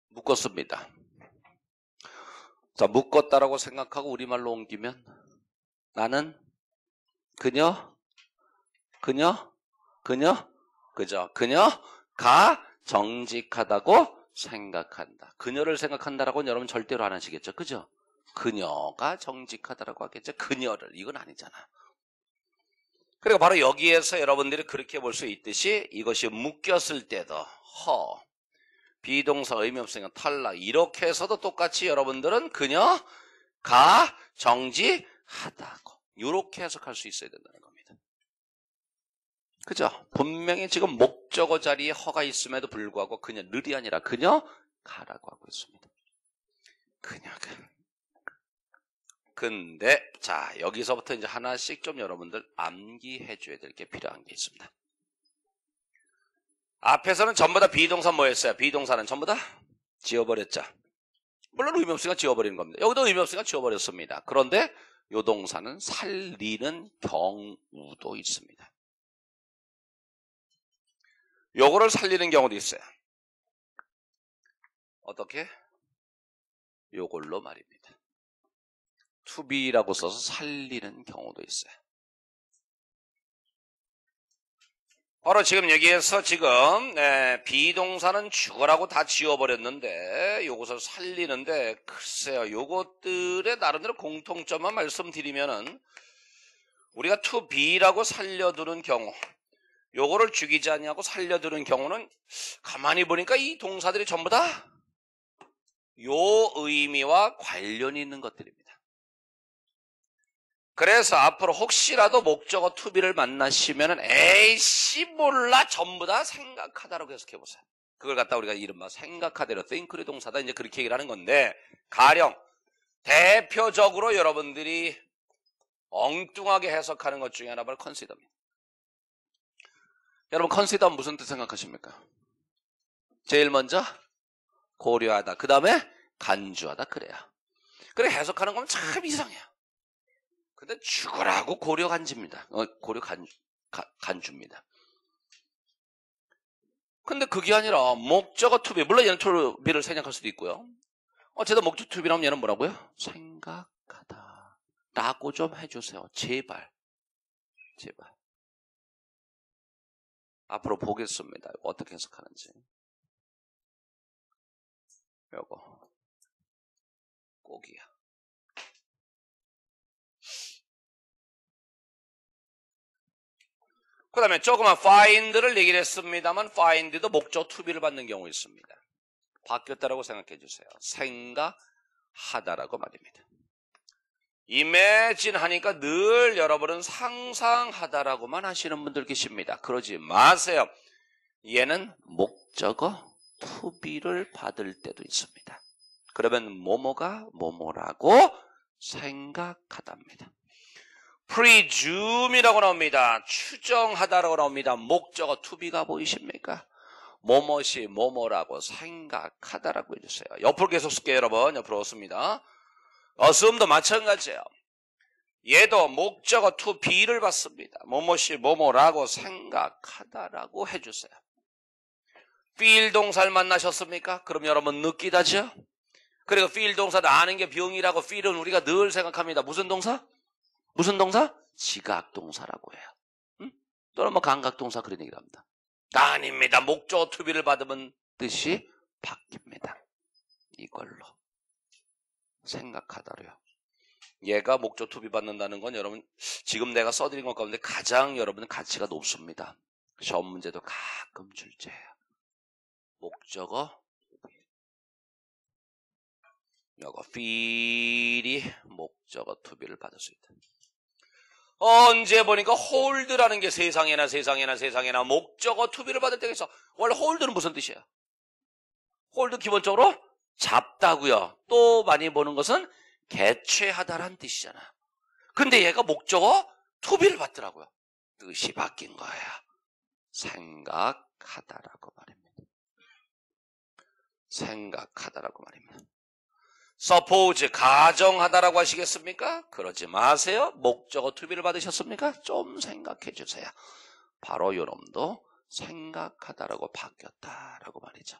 묶었습니다. 자, 묶었다라고 생각하고 우리말로 옮기면 나는 그녀가 정직하다고 생각한다. 그녀를 생각한다라고는 여러분 절대로 안 하시겠죠. 그죠? 그녀가 정직하다라고 하겠죠. 그녀를. 이건 아니잖아. 그리고 바로 여기에서 여러분들이 그렇게 볼 수 있듯이 이것이 묶였을 때도 비동사 의미 없으니까 탈락. 이렇게 해서도 똑같이 여러분들은 그녀가 정직하다고 이렇게 해석할 수 있어야 된다는 겁니다. 그죠? 분명히 지금 목적어 자리에 허가 있음에도 불구하고 그녀를이 아니라 그녀가라고 하고 있습니다. 그녀가. 근데 자 여기서부터 이제 하나씩 좀 여러분들 암기해 줘야 될 게 필요한 게 있습니다. 앞에서는 전부 다 비동사 뭐였어요? 비동사는 전부 다 지워버렸죠. 물론 의미 없으니까 지워버리는 겁니다. 여기도 의미 없으니까 지워버렸습니다. 그런데 요 동사는 살리는 경우도 있습니다. 요거를 살리는 경우도 있어요. 어떻게? 요걸로 말입니다. to be라고 써서 살리는 경우도 있어요. 바로 지금 여기에서 지금 비동사는 죽어라고 다 지워버렸는데 요것을 살리는데 글쎄요. 요것들의 나름대로 공통점만 말씀드리면은 우리가 to be라고 살려두는 경우 요거를 죽이지 아니하고 살려두는 경우는 가만히 보니까 이 동사들이 전부 다 요 의미와 관련이 있는 것들입니다. 그래서 앞으로 혹시라도 목적어 to be를 만나시면은 에이씨 몰라 전부 다 생각하다라고 해석해보세요. 그걸 갖다 우리가 이른바 생각하대로 think의 동사다 이제 그렇게 얘기를 하는 건데 가령 대표적으로 여러분들이 엉뚱하게 해석하는 것 중에 하나 바로 consider입니다. 여러분 consider는 무슨 뜻 생각하십니까? 제일 먼저 고려하다 그 다음에 간주하다 그래요. 그래 해석하는 건 참 이상해요. 근데 죽으라고 고려 간주입니다. 고려 간주입니다. 근데 그게 아니라 목적어 to be 물론 얘는 to be를 생략할 수도 있고요. 어쨌든 목적 to be라면 얘는 뭐라고요? 생각하다 라고 좀 해주세요. 제발. 앞으로 보겠습니다. 어떻게 해석하는지. 요거 꼭이야. 그 다음에 조그만 find를 얘기를 했습니다만 find도 목적 to be를 받는 경우 있습니다. 바뀌었다라고 생각해 주세요. 생각하다라고 말입니다. imagine 하니까 늘 여러분은 상상하다라고만 하시는 분들 계십니다. 그러지 마세요. 얘는 목적어 to be를 받을 때도 있습니다. 그러면 뭐뭐가 뭐뭐라고 생각하답니다. presume이라고 나옵니다. 추정하다라고 나옵니다. 목적어 to be가 보이십니까? 뭐뭐시 뭐뭐라고 생각하다라고 해주세요. 옆으로 계속 쓸게요, 여러분. 옆으로 씁니다. assume도 마찬가지예요. 얘도 목적어 to be를 받습니다. 뭐뭐시 뭐뭐라고 생각하다라고 해주세요. feel 동사를 만나셨습니까? 그럼 여러분 느끼다죠? 그리고 feel 동사를 아는 게 병이라고 feel은 우리가 늘 생각합니다. 무슨 동사? 무슨 동사? 지각 동사라고 해요. 응? 또는 뭐 감각 동사 그런 얘기를 합니다. 아닙니다. 목적어 to be를 받으면 뜻이 바뀝니다. 이걸로 생각하다로요. 얘가 목적 to be 받는다는 건 여러분 지금 내가 써드린 것 가운데 가장 여러분 가치가 높습니다. 시험 문제도 가끔 출제해요. 목적어 요거 feel이 목적어 to be를 받을 수 있다. 언제 보니까 hold라는 게 세상에나 목적어 to be를 받을 때가 있어. 원래 hold는 무슨 뜻이에요? hold 기본적으로 잡다고요. 또 많이 보는 것은 개최하다라는 뜻이잖아. 근데 얘가 목적어 to be를 받더라고요. 뜻이 바뀐 거야. 생각하다라고 말입니다. 생각하다라고 말입니다. suppose 가정하다라고 하시겠습니까? 그러지 마세요. 목적어 to be를 받으셨습니까? 좀 생각해 주세요. 바로 요놈도 생각하다라고 바뀌었다라고 말이죠.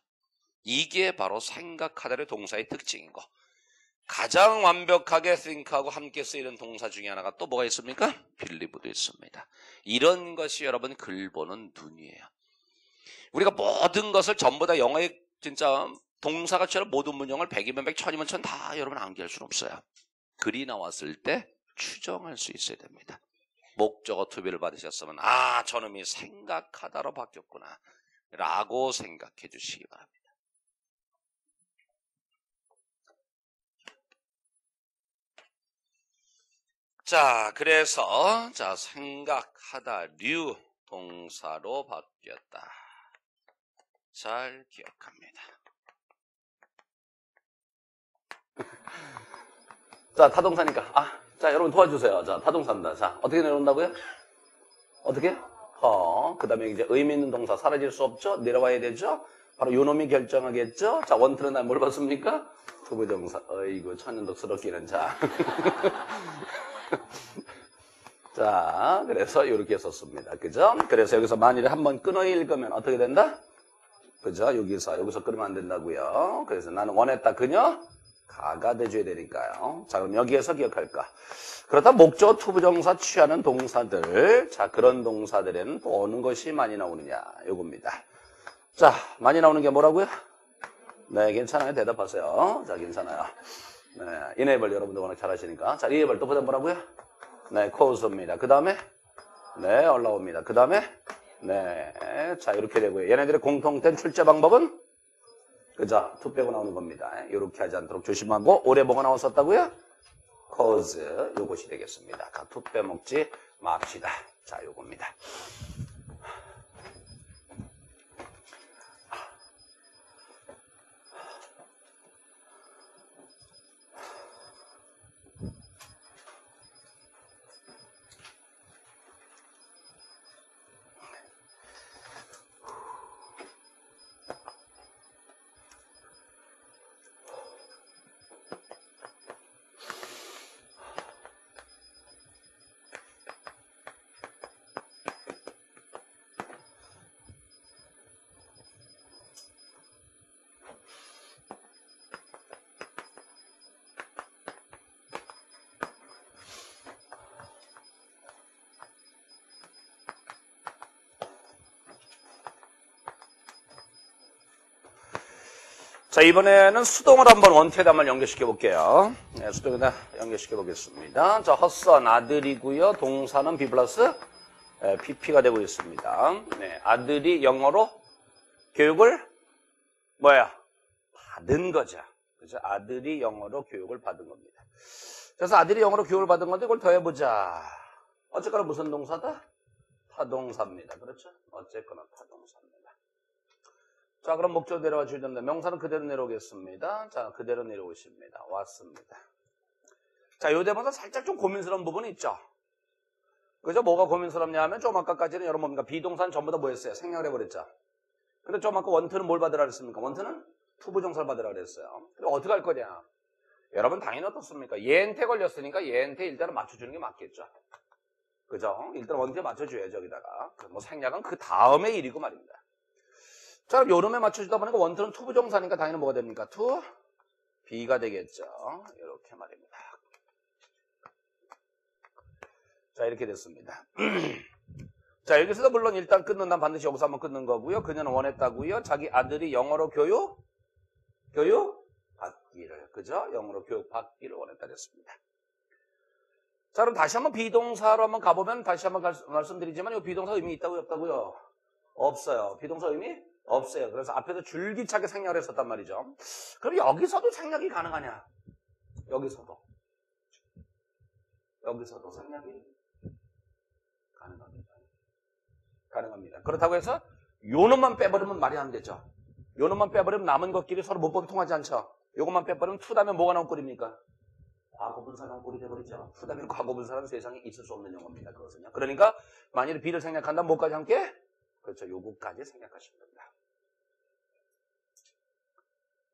이게 바로 생각하다의 동사의 특징인 거. 가장 완벽하게 think하고 함께 쓰이는 동사 중에 하나가 또 뭐가 있습니까? believe도 있습니다. 이런 것이 여러분 글 보는 눈이에요. 우리가 모든 것을 전부 다 영어에 진짜 동사가처럼 모든 문형을 100이면 100, 1000이면 1000 다 여러분 암기할 수는 없어요. 글이 나왔을 때 추정할 수 있어야 됩니다. 목적어 to be를 받으셨으면 아 저놈이 생각하다로 바뀌었구나 라고 생각해 주시기 바랍니다. 자, 그래서 자 생각하다류 동사로 바뀌었다. 잘 기억합니다. 자, 타동사니까. 자, 여러분 도와주세요. 자, 타동사입니다. 자, 어떻게 내려온다고요? 어떻게? 그 다음에 이제 의미 있는 동사 사라질 수 없죠? 내려와야 되죠? 바로 요놈이 결정하겠죠? 자, 원투는 날 뭘 봤습니까? 투부정사. 어이구, 천연덕스럽기는. 자. 자, 그래서 이렇게 썼습니다. 그죠? 그래서 여기서 만일에 한번 끊어 읽으면 어떻게 된다? 그죠? 여기서 끊으면 안 된다고요. 그래서 나는 원했다 그녀 가가 돼줘야 되니까요. 자, 그럼 여기에서 기억할까? 그렇다 목적 투부정사 취하는 동사들. 자, 그런 동사들에는 또 어느 것이 많이 나오느냐? 요겁니다. 자, 많이 나오는 게 뭐라고요? 네, 괜찮아요. 대답하세요. 자, 괜찮아요. 네, enable 여러분들 워낙 잘하시니까. 자, enable 또 보다 뭐라고요? 네, cause입니다. 그 다음에 네, 올라옵니다. 그 다음에 네, 자 이렇게 되고요. 얘네들의 공통된 출제 방법은 그죠? to 빼고 나오는 겁니다. 이렇게 하지 않도록 조심하고 올해 뭐가 나왔었다고요? cause 요것이 되겠습니다. to 빼먹지 맙시다. 자, 요겁니다. 자, 이번에는 수동을 한번 원태에다 한번 연결시켜 볼게요. 네, 수동에다 연결시켜 보겠습니다. 자, 헛선 아들이고요. 동사는 B 플러스 PP가 되고 있습니다. 네, 아들이 영어로 교육을 받은 거죠. 그래서 아들이 영어로 교육을 받은 겁니다. 그래서 아들이 영어로 교육을 받은 건데 이걸 더해보자. 어쨌거나 무슨 동사다? 타동사입니다. 그렇죠? 어쨌거나 타동사입니다. 자, 그럼 목적 내려와 주는데 명사는 그대로 내려오겠습니다. 자, 그대로 내려오십니다. 왔습니다. 자, 요 대목은 살짝 좀 고민스러운 부분이 있죠. 그죠? 뭐가 고민스럽냐 하면 좀 아까까지는 여러분 뭡니까? 비동사는 전부 다 뭐였어요? 생략을 해버렸죠. 근데 좀 아까 원투는 뭘 받으라 그랬습니까? 원투는 투부정사를 받으라 그랬어요. 그럼 어떻게 할 거냐? 여러분 당연히 어떻습니까? 얘한테 걸렸으니까 얘한테 일단은 맞춰주는 게 맞겠죠. 그죠? 일단 원투에 맞춰줘야죠. 여기다가. 뭐 생략은 그 다음의 일이고 말입니다. 자, 그럼 요놈에 맞춰주다 보니까 원투는 투부정사니까 당연히 뭐가 됩니까? 투, B가 되겠죠. 이렇게 말입니다. 자, 이렇게 됐습니다. 자, 여기서도 물론 일단 끊는다면 반드시 여기서 한번 끊는 거고요. 그녀는 원했다고요. 자기 아들이 영어로 교육 받기를. 그죠? 영어로 교육 받기를 원했다 됐습니다. 자, 그럼 다시 한번 비동사로 한번 가보면 다시 한번 말씀드리지만 이 비동사 의미 있다고요? 없다고요? 없어요. 비동사 의미 없어요. 그래서 앞에서 줄기차게 생략을 했었단 말이죠. 그럼 여기서도 생략이 가능하냐? 여기서도 생략이 가능합니다. 그렇다고 해서 요 놈만 빼버리면 말이 안 되죠. 요 놈만 빼버리면 남은 것끼리 서로 문법이 통하지 않죠. 요것만 빼버리면 투 다음에 뭐가 나온 꼴입니까? 과거분사 나온 꼴이 돼버리죠. 투 다음에 과거분사는 세상에 있을 수 없는 용어입니다. 그것은요. 그러니까 만일 B를 생략한다면 뭐까지 함께? 그렇죠. 요거까지 생략하시면 됩니다.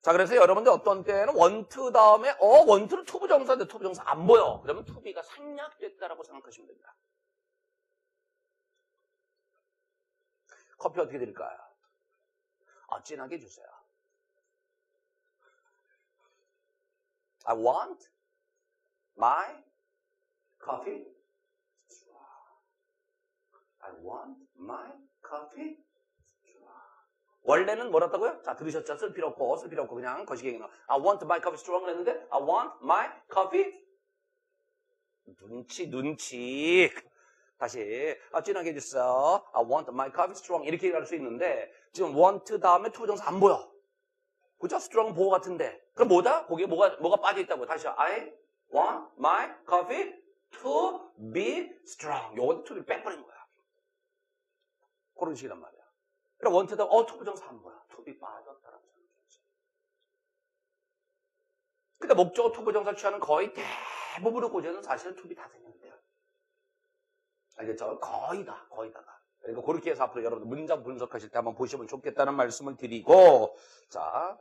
자, 그래서 여러분들 어떤 때는 원투 다음에 원투는 투부정사인데 투부정사 안 보여. 그러면 투비가 생략됐다라고 생각하시면 됩니다. 커피 어떻게 드릴까요? 진하게 주세요. I want my coffee strong. I want my coffee strong. 원래는 뭐랬다고요? 자, 들으셨죠? 쓸 필요 없고 그냥 거시기행위는 I want my coffee strong 했는데 I want my coffee 눈치 다시 진하게 해주세요. I want my coffee strong 이렇게 얘기할 수 있는데 지금 want 다음에 투부정사 안 보여. 그죠? strong은 보호 같은데 그럼 뭐다? 거기에 뭐가 빠져있다고 다시요. I want my coffee to be strong. 요건 to be 빼버린 거야. 그런 식이란 말이야. 그럼 want 다음에 투부정사 안 보여. to be 빠졌다라는 생각이지. 근데 목적어 투부정사 취하는 거의 대부분의 고지에는 사실은 to be 다 생략돼요. 알겠죠? 거의 다가. 그러니까 그렇게 해서 앞으로 여러분 문장 분석하실 때 한번 보시면 좋겠다는 말씀을 드리고, 자.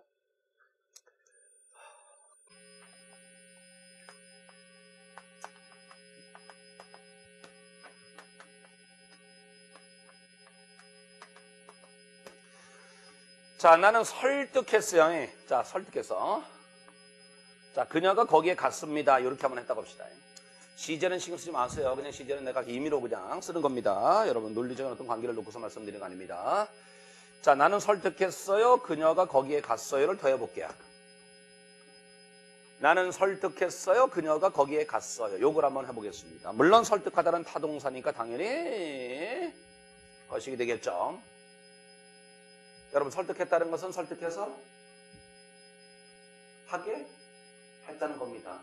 자, 나는 설득했어요. 자, 설득해서. 자, 그녀가 거기에 갔습니다. 이렇게 한번 했다고 합시다. 시제는 신경 쓰지 마세요. 그냥 시제는 내가 임의로 그냥 쓰는 겁니다. 여러분 논리적인 어떤 관계를 놓고서 말씀드리는 거 아닙니다. 자, 나는 설득했어요. 그녀가 거기에 갔어요를 더해볼게요. 나는 설득했어요. 그녀가 거기에 갔어요. 요걸 한번 해보겠습니다. 물론 설득하다는 타동사니까 당연히 거식이 되겠죠. 여러분 설득했다는 것은 설득해서 하게 했다는 겁니다.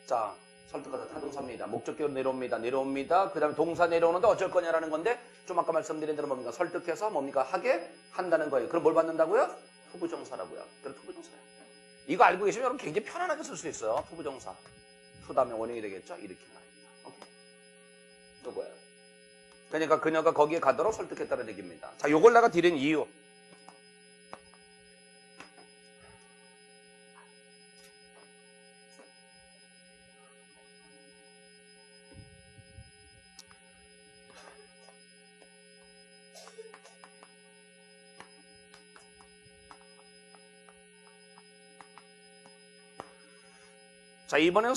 자, 설득하다 타동사입니다. 목적격으로 내려옵니다. 그 다음에 동사 내려오는데 어쩔 거냐라는 건데 좀 아까 말씀드린 대로 뭡니까? 설득해서 뭡니까? 하게 한다는 거예요. 그럼 뭘 받는다고요? 투부정사라고요. 그럼 투부정사예요. 이거 알고 계시면 여러분 굉장히 편안하게 쓸 수 있어요. 투부정사. 투 다음에 원형이 되겠죠? 이렇게 말입니다. 오케이. 요거예요. 그러니까 그녀가 거기에 가도록 설득했다는 얘기입니다. 자, 요걸 내가 드린 이유. 자, 이번엔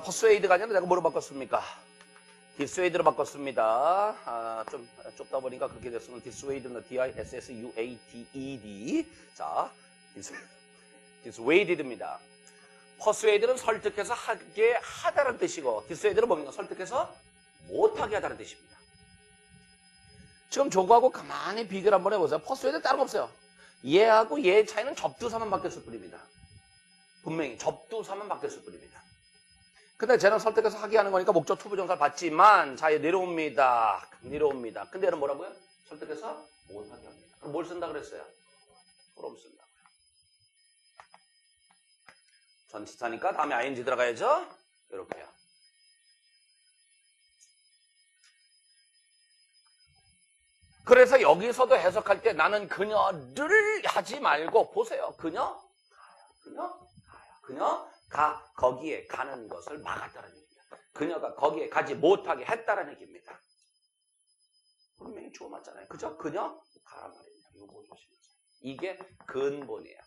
퍼스웨이드가 아니라 내가 뭐로 바꿨습니까? 디스웨이드로 바꿨습니다. 좀 좁다 보니까 그렇게 됐으면 디스웨이드는 D-I-S-S-U-A-D-E-D. 자, dissuaded입니다. persuade는 설득해서 하게 하다는 뜻이고 dissuade는 뭡니까? 설득해서 못하게 하다는 뜻입니다. 지금 저거하고 가만히 비교를 한번 해보세요. persuade는 다른 거 없어요. 얘하고 얘의 차이는 접두사만 바뀌었을 뿐입니다. 분명히 접두사만 바뀌었을 뿐입니다. 근데 쟤는 설득해서 하게 하는 거니까 목적 투부정사를 받지만 자, 얘 내려옵니다. 내려옵니다. 근데 얘는 뭐라고요? 설득해서 못하게 합니다. 그럼 뭘 쓴다 그랬어요? from 쓴다. 전치사니까 다음에 ing 들어가야죠? 이렇게요. 그래서 여기서도 해석할 때 나는 그녀를 하지 말고 보세요. 그녀가 거기에 가는 것을 막았다는 얘기입니다. 그녀가 거기에 가지 못하게 했다는 얘기입니다. 분명히 주어 맞잖아요. 그죠? 그녀 가란 말입니다. 이거 보시면서. 이게 근본이에요.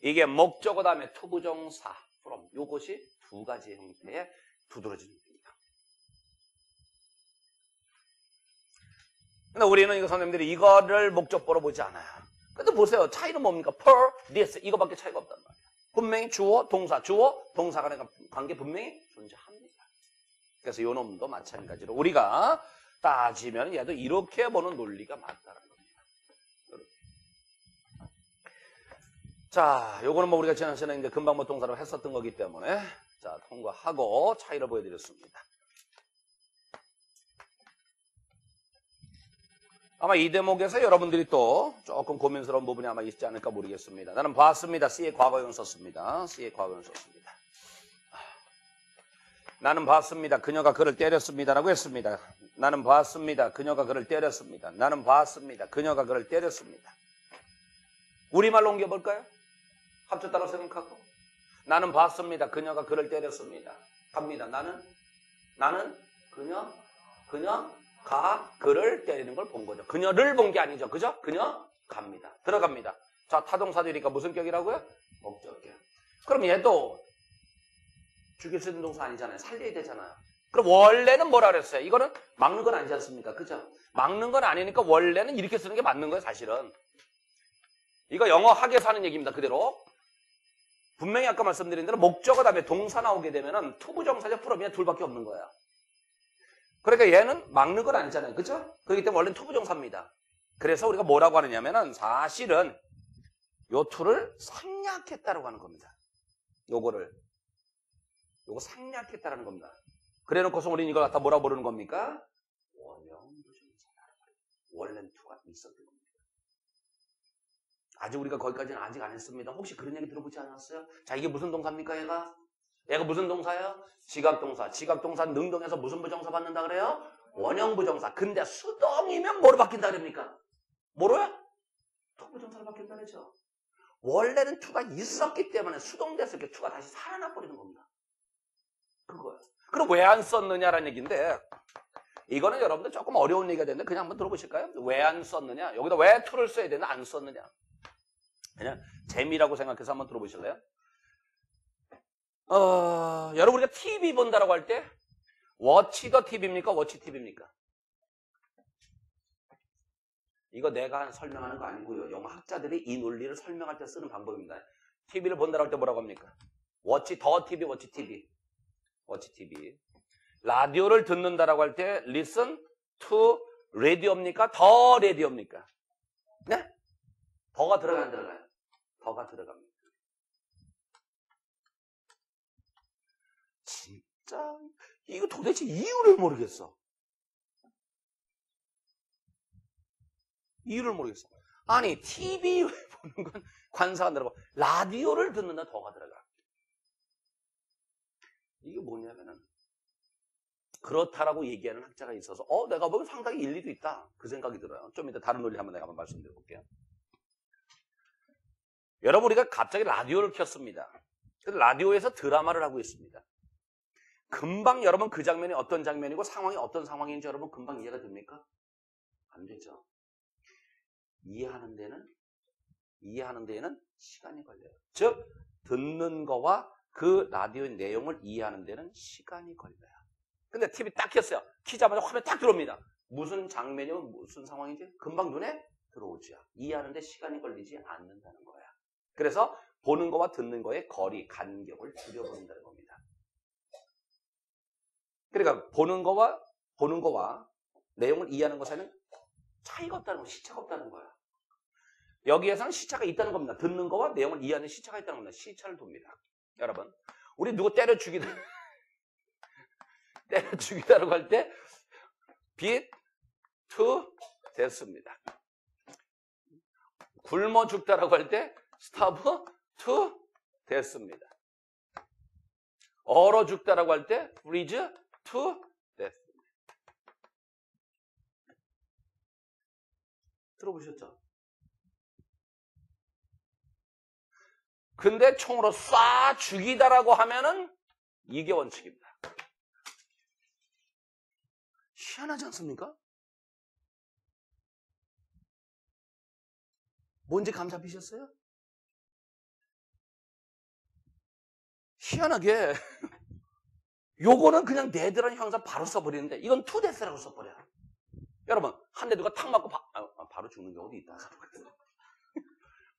이게 목적어 다음에 투부정사 from 이것이 두 가지 형태의 두드러진 겁니다. 근데 우리는 이거 선생님들이 이거를 목적보로 보지 않아요. 근데 보세요. 차이는 뭡니까? per, this 이거밖에 차이가 없단 말이에요. 분명히 주어, 동사 간의 관계 분명히 존재합니다. 그래서 요 놈도 마찬가지로 우리가 따지면 얘도 이렇게 보는 논리가 맞다는 겁니다. 이렇게. 자, 요거는 뭐 우리가 지난 시간에 이제 금방 뭐 동사로 했었던 거기 때문에 자, 통과하고 차이를 보여드렸습니다. 아마 이 대목에서 여러분들이 또 조금 고민스러운 부분이 아마 있지 않을까 모르겠습니다. 나는 봤습니다. C의 과거형 썼습니다. C의 과거형 썼습니다. 나는 봤습니다. 그녀가 그를 때렸습니다라고 했습니다. 나는 봤습니다. 그녀가 그를 때렸습니다. 나는 봤습니다. 그녀가 그를 때렸습니다. 우리말로 옮겨볼까요? 합쳐 따라 생각하고 나는 봤습니다. 그녀가 그를 때렸습니다. 갑니다. 나는 그녀가 그를 때리는 걸 본 거죠. 그녀를 본 게 아니죠. 그죠? 그녀 갑니다. 들어갑니다. 자, 타동사들이니까 무슨 격이라고요? 목적격. 그럼 얘도 죽일 수 있는 동사 아니잖아요. 살려야 되잖아요. 그럼 원래는 뭐라 그랬어요? 이거는 막는 건 아니지 않습니까? 그죠? 막는 건 아니니까 원래는 이렇게 쓰는 게 맞는 거예요, 사실은. 이거 영어 학에서 하는 얘기입니다, 그대로. 분명히 아까 말씀드린 대로 목적어 다음에 동사 나오게 되면은 투부정사적 프롬이 둘밖에 없는 거예요. 그러니까 얘는 막는 건 아니잖아요. 그죠? 그렇기 때문에 원래는 투부정사입니다. 그래서 우리가 뭐라고 하느냐면은 사실은 요 투를 생략했다라고 하는 겁니다. 요거 생략했다라는 겁니다. 그래 놓고서 우리는 이걸 갖다 뭐라 부르는 겁니까? 원형부정사라는 거예요. 원래는 투가 있었던 겁니다. 아직 우리가 거기까지는 아직 안 했습니다. 혹시 그런 얘기 들어보지 않았어요? 자, 이게 무슨 동사입니까, 얘가 무슨 동사예요? 지각동사. 지각동사 능동에서 무슨 부정사 받는다 그래요? 원형부정사. 근데 수동이면 뭐로 바뀐다 그럽니까? 뭐로요? 투부정사로 바뀐다 그러죠. 원래는 투가 있었기 때문에 수동됐을 때 투가 다시 살아나 버리는 겁니다. 그거예요. 그럼 왜 안 썼느냐라는 얘기인데 이거는 여러분들 조금 어려운 얘기가 되는데 그냥 한번 들어보실까요? 왜 안 썼느냐? 여기다 왜 투를 써야 되나 안 썼느냐? 그냥 재미라고 생각해서 한번 들어보실래요? 여러분 우리가 TV 본다라고 할 때 워치 더 TV입니까? 워치 TV입니까? 이거 내가 설명하는 거 아니고요. 영어 학자들이 이 논리를 설명할 때 쓰는 방법입니다. TV를 본다라고 할 때 뭐라고 합니까? 워치 더 TV, 워치 TV. 워치 TV. 라디오를 듣는다라고 할 때 listen to radio입니까? 더 radio입니까? 네? 더가 들어가요, 안 들어가요? 더가 들어갑니다. 진짜 이거 도대체 이유를 모르겠어. 이유를 모르겠어. 아니 TV 보는 건 관사가 들어가고 라디오를 듣는다 더가 들어가. 이게 뭐냐면은 그렇다라고 얘기하는 학자가 있어서 내가 보면 상당히 일리도 있다. 그 생각이 들어요. 좀 이따 다른 논리 한번 내가 말씀드려 볼게요. 여러분 우리가 갑자기 라디오를 켰습니다. 라디오에서 드라마를 하고 있습니다. 금방 여러분 그 장면이 어떤 장면이고 상황이 어떤 상황인지 여러분 금방 이해가 됩니까? 안 되죠. 이해하는 데에는 시간이 걸려요. 즉 듣는 거와 그 라디오의 내용을 이해하는 데는 시간이 걸려요. 근데 TV 딱 켰어요. 키자마자 화면 딱 들어옵니다. 무슨 장면이면 무슨 상황인지 금방 눈에 들어오죠. 이해하는 데 시간이 걸리지 않는다는 거야. 그래서 보는 거와 듣는 거의 거리, 간격을 줄여버린다는 겁니다. 그러니까 보는 거와 내용을 이해하는 것 사이는 차이가 없다는 거야. 시차가 없다는 거야. 여기에서는 시차가 있다는 겁니다. 듣는 거와 내용을 이해하는 시차가 있다는 겁니다. 시차를 둡니다. 여러분, 우리 누구 때려 죽이다라고 할 때 beat to death입니다. 굶어 죽다라고 할 때 starve to death입니다. 얼어 죽다라고 할 때 freeze to death. 들어보셨죠? 근데 총으로 쏴 죽이다라고 하면은 이게 원칙입니다. 희한하지 않습니까? 뭔지 감 잡히셨어요? 희한하게 요거는 그냥 네드라는 형사 바로 써버리는데 이건 투데스라고 써버려요. 여러분, 한 대 누가 탁 맞고 바로 죽는 경우도 있다.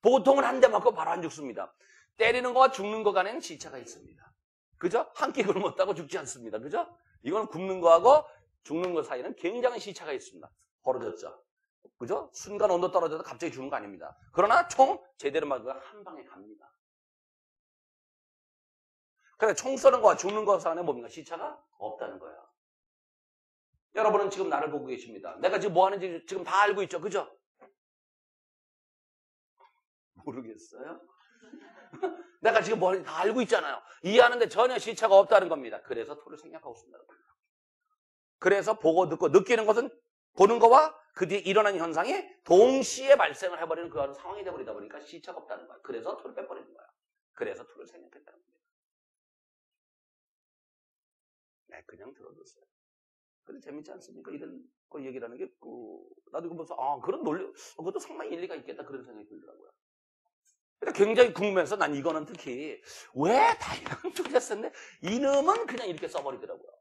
보통은 한 대 맞고 바로 안 죽습니다. 때리는 거와 죽는 거 간에는 시차가 있습니다. 그죠? 한 끼 굶었다고 죽지 않습니다. 그죠? 이건 굶는 거하고 죽는 거 사이는 굉장히 시차가 있습니다. 벌어졌죠? 그죠? 순간 온도 떨어져도 갑자기 죽는 거 아닙니다. 그러나 총 제대로 맞으면 한 방에 갑니다. 그래, 총 쏘는 거와 죽는 거 사이는 뭡니까? 시차가 없다는 거예요. 여러분은 지금 나를 보고 계십니다. 내가 지금 뭐 하는지 지금 다 알고 있죠? 그죠? 모르겠어요? 내가 지금 뭐 하는지 다 알고 있잖아요. 이해하는데 전혀 시차가 없다는 겁니다. 그래서 토를 생략하고 있습니다. 그래서 보고 듣고 느끼는 것은 보는 거와 그 뒤에 일어나는 현상이 동시에 발생을 해버리는 그런 상황이 돼버리다 보니까 시차가 없다는 거예요. 그래서 토를 빼버리는 거예요. 그래서 토를 생략했다는 겁니다. 네, 그냥 들어줬어요. 근데 재밌지 않습니까? 이런 거 얘기라는 게, 나도 이거 보면서, 그런 논리, 그것도 상당히 일리가 있겠다. 그런 생각이 들더라고요. 그러니까 굉장히 궁금해서 난 이거는 특히, 왜 다이나믹 투데스인데, 이놈은 그냥 이렇게 써버리더라고요.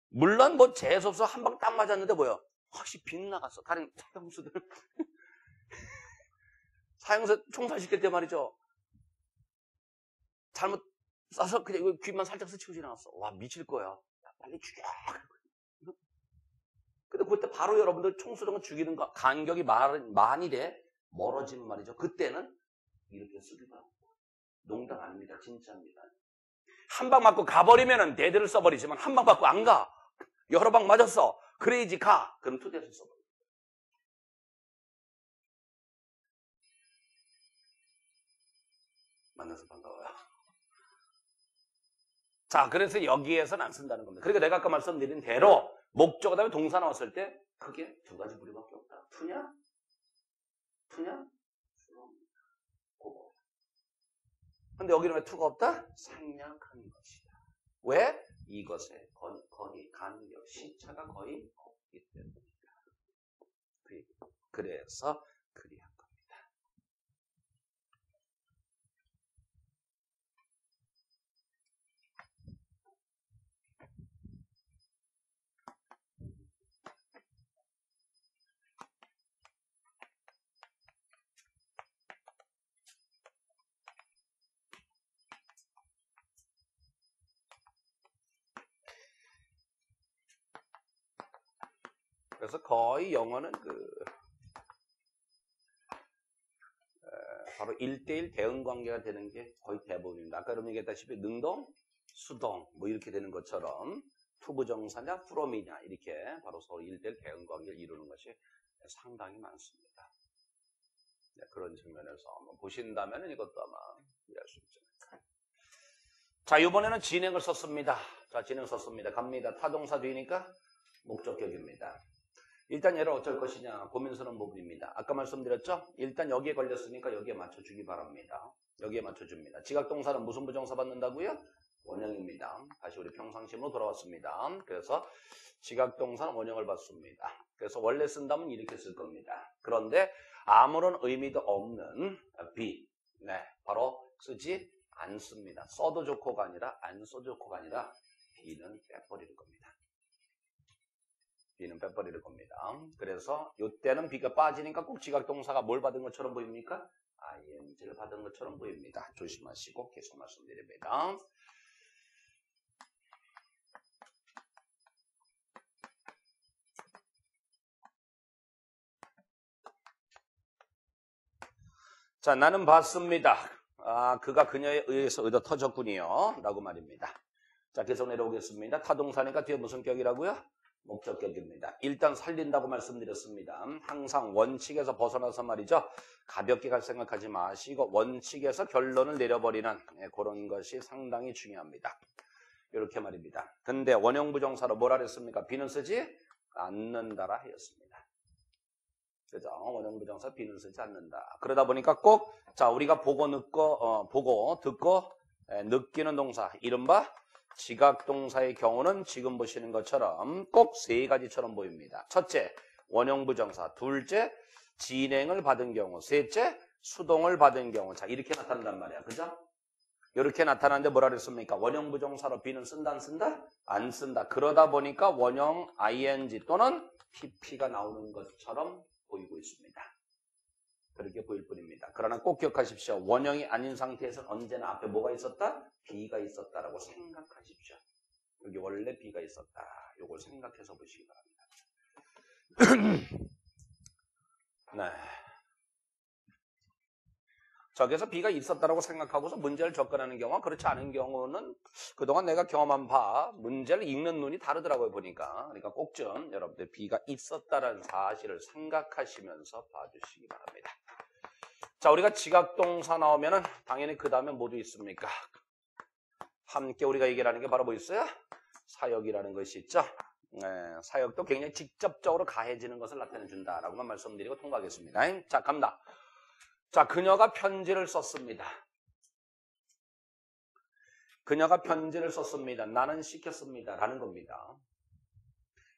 물론 뭐 재수없어 한 방 딱 맞았는데 뭐요? 혹시 빗 나갔어. 다른 사형수들. 사형수 총살시킬 때 말이죠. 잘못 쏴서 그냥 귀만 살짝 스치고 지나갔어. 와, 미칠 거야. 야, 빨리 죽여. 근데 그때 바로 여러분들 총 쏘는 거 죽이는 거 간격이 만일에 멀어지면 말이죠. 그때는 이렇게 쓰기도 하고. 농담 아닙니다. 진짜입니다. 한 방 맞고 가버리면은 대대를 써버리지만 한 방 맞고 안 가. 여러 방 맞았어. 그래야지 가. 그럼 투대에서 써버려. 만나서 반가워요. 자, 그래서 여기에서는 안 쓴다는 겁니다. 그러니까 내가 아까 말씀드린 대로 목적어 다음에 동사 나왔을 때 크게 두 가지 부류밖에 없다. 투냐? 그거. 근데 여기는 왜 투가 없다? 생략한 것이다. 왜? 이것의 거리, 간격, 시차가 거의 없기 때문이다. 그래서 그리한 겁니다. 그래서 거의 영어는 바로 1대1 대응 관계가 되는 게 거의 대부분입니다. 아까 여러분 얘기했다시피 능동, 수동 뭐 이렇게 되는 것처럼 투부정사냐 프롬이냐 이렇게 바로 서로 1대1 대응 관계를 이루는 것이 상당히 많습니다. 네, 그런 측면에서 한번 보신다면 이것도 아마 이해할 수 있죠. 자, 이번에는 진행을 썼습니다. 자, 진행 썼습니다. 갑니다. 타동사 뒤니까 목적격입니다. 일단 얘를 어쩔 것이냐 고민스러운 부분입니다. 아까 말씀드렸죠? 일단 여기에 걸렸으니까 여기에 맞춰주기 바랍니다. 여기에 맞춰줍니다. 지각동사는 무슨 부정사 받는다고요? 원형입니다. 다시 우리 평상심으로 돌아왔습니다. 그래서 지각동사는 원형을 받습니다. 그래서 원래 쓴다면 이렇게 쓸 겁니다. 그런데 아무런 의미도 없는 be, 네, 바로 쓰지 않습니다. 써도 좋고가 아니라 안 써도 좋고가 아니라 be는 빼버리는 겁니다. B는 빼버릴 겁니다. 그래서 이때는 B가 빠지니까 꼭 지각동사가 뭘 받은 것처럼 보입니까? ing를 받은 것처럼 보입니다. 조심하시고 계속 말씀드립니다. 자, 나는 봤습니다. 그가 그녀에 의해서 얻어 터졌군요. 라고 말입니다. 자, 계속 내려오겠습니다. 타동사니까 뒤에 무슨 격이라고요? 목적격입니다. 일단 살린다고 말씀드렸습니다. 항상 원칙에서 벗어나서 말이죠. 가볍게 갈 생각하지 마시고 원칙에서 결론을 내려버리는 그런 것이 상당히 중요합니다. 이렇게 말입니다. 근데 원형부정사로 뭐라 그랬습니까? B는 쓰지 않는다라 하였습니다. 그죠? 원형부정사 B는 쓰지 않는다. 그러다 보니까 꼭, 자, 우리가 보고 듣고, 느끼는 동사, 이른바 지각동사의 경우는 지금 보시는 것처럼 꼭 세 가지처럼 보입니다. 첫째, 원형부정사. 둘째, 진행을 받은 경우. 셋째, 수동을 받은 경우. 자, 이렇게 나타난단 말이야. 그죠? 이렇게 나타나는데 뭐라 그랬습니까? 원형부정사로 B는 쓴다, 안 쓴다? 안 쓴다. 그러다 보니까 원형 ing 또는 pp가 나오는 것처럼 보이고 있습니다. 그렇게 보일 뿐입니다. 그러나 꼭 기억하십시오. 원형이 아닌 상태에서는 언제나 앞에 뭐가 있었다? B가 있었다라고 생각하십시오. 여기 원래 B가 있었다. 이걸 생각해서 보시기 바랍니다. 네. 저기서 B가 있었다라고 생각하고서 문제를 접근하는 경우와 그렇지 않은 경우는 그동안 내가 경험한 바 문제를 읽는 눈이 다르더라고요 보니까. 그러니까 꼭 좀 여러분들 B가 있었다라는 사실을 생각하시면서 봐주시기 바랍니다. 자, 우리가 지각동사 나오면은 당연히 그 다음에 뭐도 있습니까? 함께 우리가 얘기하는 게 바로 뭐 있어요? 사역이라는 것이 있죠. 네, 사역도 굉장히 직접적으로 가해지는 것을 나타내준다라고만 말씀드리고 통과하겠습니다. 자, 갑니다. 자, 그녀가 편지를 썼습니다. 그녀가 편지를 썼습니다. 나는 시켰습니다. 라는 겁니다.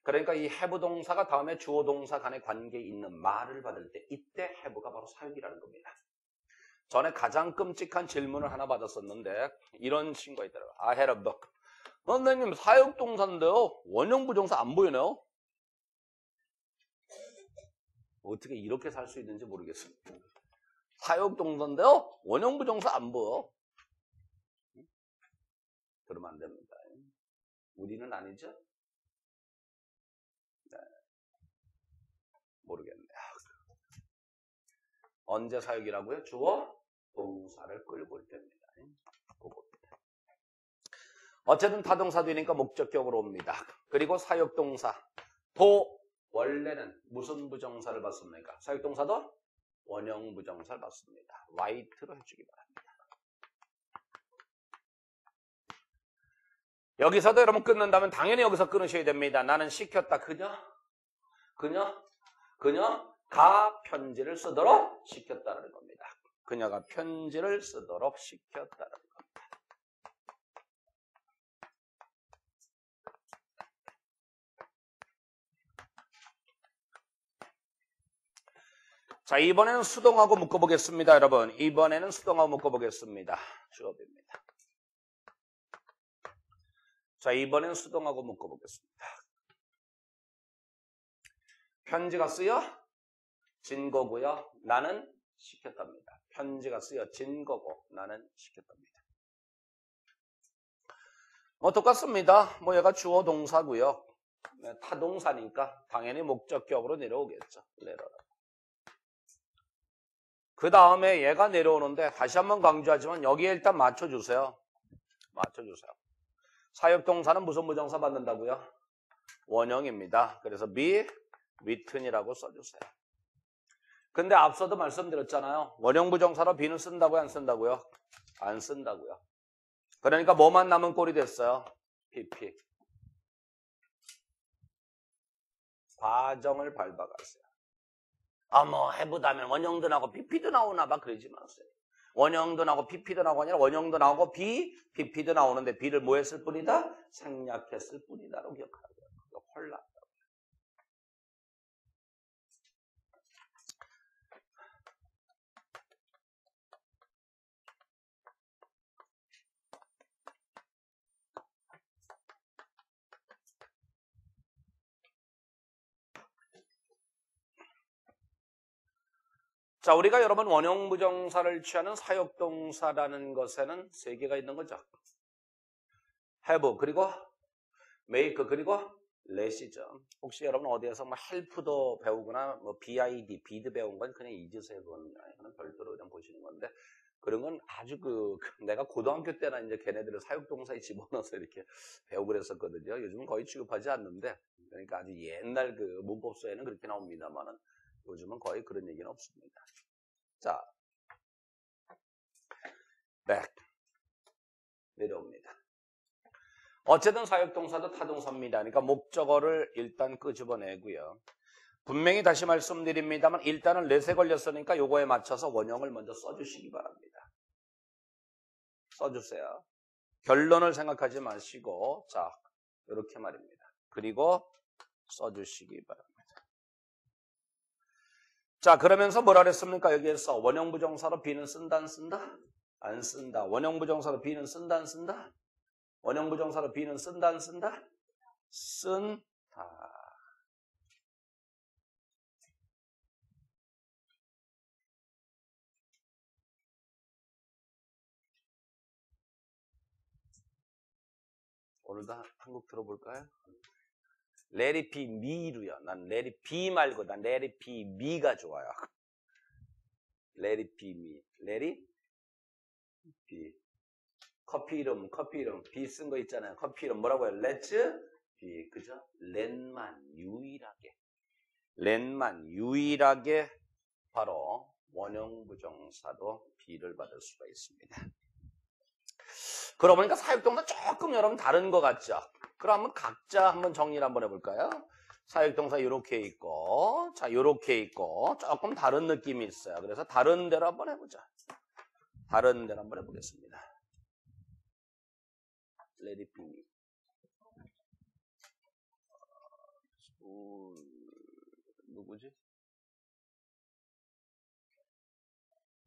그러니까 이 have 동사가 다음에 주어 동사 간의 관계에 있는 말을 받을 때 이때 have가 바로 사역이라는 겁니다. 전에 가장 끔찍한 질문을 하나 받았었는데 이런 친구가 있더라고요. I had a book. 선생님 사역 동사인데요. 원형 부정사 안 보이네요. 어떻게 이렇게 살 수 있는지 모르겠습니다. 사역 동사인데요. 원형 부정사 안 보여. 그러면 안 됩니다. 우리는 아니죠? 네. 모르겠네요. 언제 사역이라고요? 주어 동사를 끌고 올 때입니다. 그겁니다. 어쨌든 타동사되니까 목적격으로 옵니다. 그리고 사역동사 도 원래는 무슨 부정사를 받습니까? 사역동사도 원형 부정사를 받습니다. Write로 해주기 바랍니다. 여기서도 여러분 끊는다면 당연히 여기서 끊으셔야 됩니다. 나는 시켰다. 그녀가 편지를 쓰도록 시켰다는 겁니다. 그녀가 편지를 쓰도록 시켰다는 겁니다. 자, 이번에는 수동하고 묶어보겠습니다, 여러분. 이번에는 수동하고 묶어보겠습니다. 주어입니다. 자, 이번엔 수동하고 묶어보겠습니다. 편지가 쓰여 진 거고요. 나는 시켰답니다. 편지가 쓰여진 거고 나는 시켰답니다. 똑같습니다. 뭐 얘가 주어 동사고요. 타동사니까 당연히 목적격으로 내려오겠죠. 그 다음에 얘가 내려오는데 다시 한번 강조하지만 여기에 일단 맞춰주세요. 사역동사는 무슨 부정사 받는다고요? 원형입니다. 그래서 be written이라고 써주세요. 근데 앞서도 말씀드렸잖아요. 원형 부정사로 be는 쓴다고요? 안 쓴다고요? 안 쓴다고요. 그러니까 뭐만 남은 꼴이 됐어요? pp. 과정을 밟아가세요. 해부도 하면 원형도 나오고 pp도 나오나 봐. 그러지 마세요. 원형도 나오고 pp도 나오고 아니라 원형도 나오고 pp도 나오는데 b를 뭐 했을 뿐이다? 생략했을 뿐이다라고 기억하라고요. 혼란. 자, 우리가 여러분 원형 부정사를 취하는 사역동사라는 것에는 세 개가 있는 거죠. have 그리고 make 그리고 let이죠. 혹시 여러분 어디에서 뭐 help도 배우거나 뭐 bid, bid 배운 건 그냥 잊으세요. 그건 별도로 그냥 보시는 건데 그런 건 아주 내가 고등학교 때나 이제 걔네들을 사역동사에 집어넣어서 이렇게 배우고 그랬었거든요. 요즘은 거의 취급하지 않는데 그러니까 아주 옛날 그 문법서에는 그렇게 나옵니다만은 요즘은 거의 그런 얘기는 없습니다. 자, back 내려옵니다. 어쨌든 사역동사도 타동사입니다. 그러니까 목적어를 일단 끄집어내고요. 분명히 다시 말씀드립니다만 일단은 let에 걸렸으니까 요거에 맞춰서 원형을 먼저 써주시기 바랍니다. 써주세요. 결론을 생각하지 마시고 자 이렇게 말입니다. 그리고 써주시기 바랍니다. 자 그러면서 뭐라 그랬습니까? 여기에서 원형 부정사로 be는 쓴다 안 쓴다? 안 쓴다. 원형 부정사로 be는 쓴다 안 쓴다? 원형 부정사로 be는 쓴다 안 쓴다? 쓴다. 오늘도 한국 들어볼까요? Let it be me로요. 난 let it be 말고 난 let it be me가 좋아요. Let it be me. Let it be. 커피 이름 be 쓴 거 있잖아요. 커피 이름 뭐라고요? Let's be. 그죠? let만 유일하게 바로 원형 부정사도 be를 받을 수가 있습니다. 그러고 보니까 사역동사 조금 여러분 다른 것 같죠? 그럼 각자 한번 정리를 한번 해볼까요? 사역동사 이렇게 있고, 자, 이렇게 있고, 조금 다른 느낌이 있어요. 그래서 다른 대로 한번 해보자. 다른 대로 한번 해보겠습니다. Let it be. 누구지?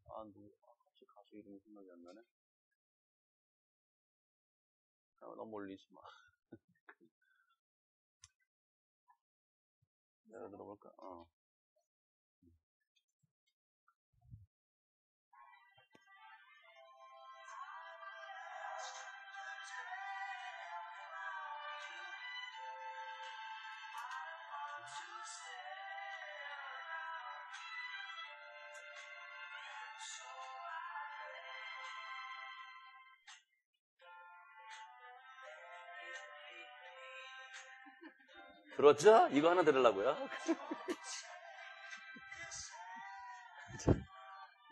갑자기 가수 이름이 생각이 안 나네. 너무 올리지 마. 내가 들어볼까? 들었죠? 이거 하나 들으려고요.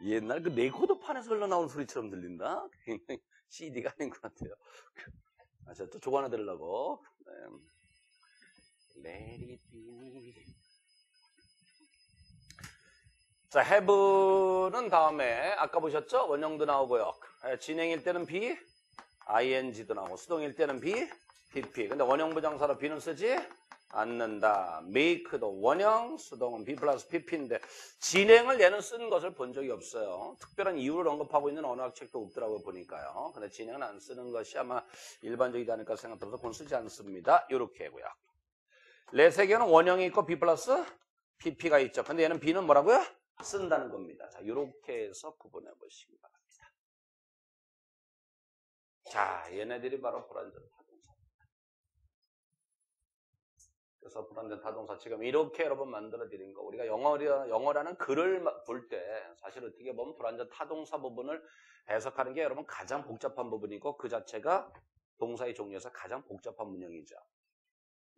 옛날 그 레코더판에서 흘러나온 소리처럼 들린다? CD가 아닌 것 같아요. 자, 또 저거 하나 들으려고. Let it be. 자, have는 다음에 아까 보셨죠? 원형도 나오고요. 진행일 때는 be, ing도 나오고 수동일 때는 be, pp. 근데 원형 부정사로 be는 쓰지 않는다. make도 원형, 수동은 be 플러스 pp인데 진행을 얘는 쓴 것을 본 적이 없어요. 특별한 이유를 언급하고 있는 언어학책도 없더라고요, 보니까요. 근데 진행은 안 쓰는 것이 아마 일반적이지 않을까 생각들어서 그건 쓰지 않습니다. 이렇게 하고요. let의 경우는 원형이 있고 be 플러스 pp가 있죠. 근데 얘는 be는 뭐라고요? 쓴다는 겁니다. 자, 이렇게 해서 구분해 보시기 바랍니다. 자, 얘네들이 바로 불완전 타동사입니다. 그래서 불완전 타동사 지금 이렇게 여러분 만들어 드린 거 우리가 영어라는 글을 볼 때 사실 어떻게 보면 불완전 타동사 부분을 해석하는 게 여러분 가장 복잡한 부분이고 그 자체가 동사의 종류에서 가장 복잡한 문형이죠.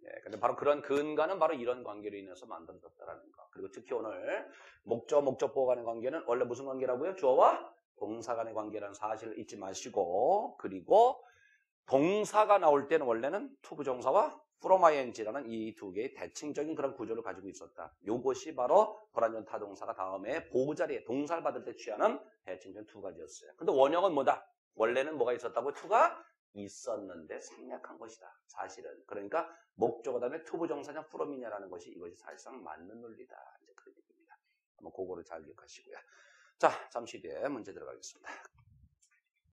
예, 근데 바로 그런 근간은 바로 이런 관계로 인해서 만들어졌다라는 거. 그리고 특히 오늘 목적보 간의 관계는 원래 무슨 관계라고요? 주어와 동사 간의 관계라는 사실을 잊지 마시고 그리고 동사가 나올 때는 원래는 투부정사와 from ing라는 이 두 개의 대칭적인 그런 구조를 가지고 있었다. 요것이 바로 불완전 타동사가 다음에 보호자리에 동사를 받을 때 취하는 대칭적인 두 가지였어요. 근데 원형은 뭐다? 원래는 뭐가 있었다고? 투가 있었는데 생략한 것이다. 사실은. 그러니까 목적어 다음에 투부정사냐 from이냐라는 것이 이것이 사실상 맞는 논리다. 이제 그런 얘기입니다. 한번 그거를 잘 기억하시고요. 자, 잠시 뒤에 문제 들어가겠습니다.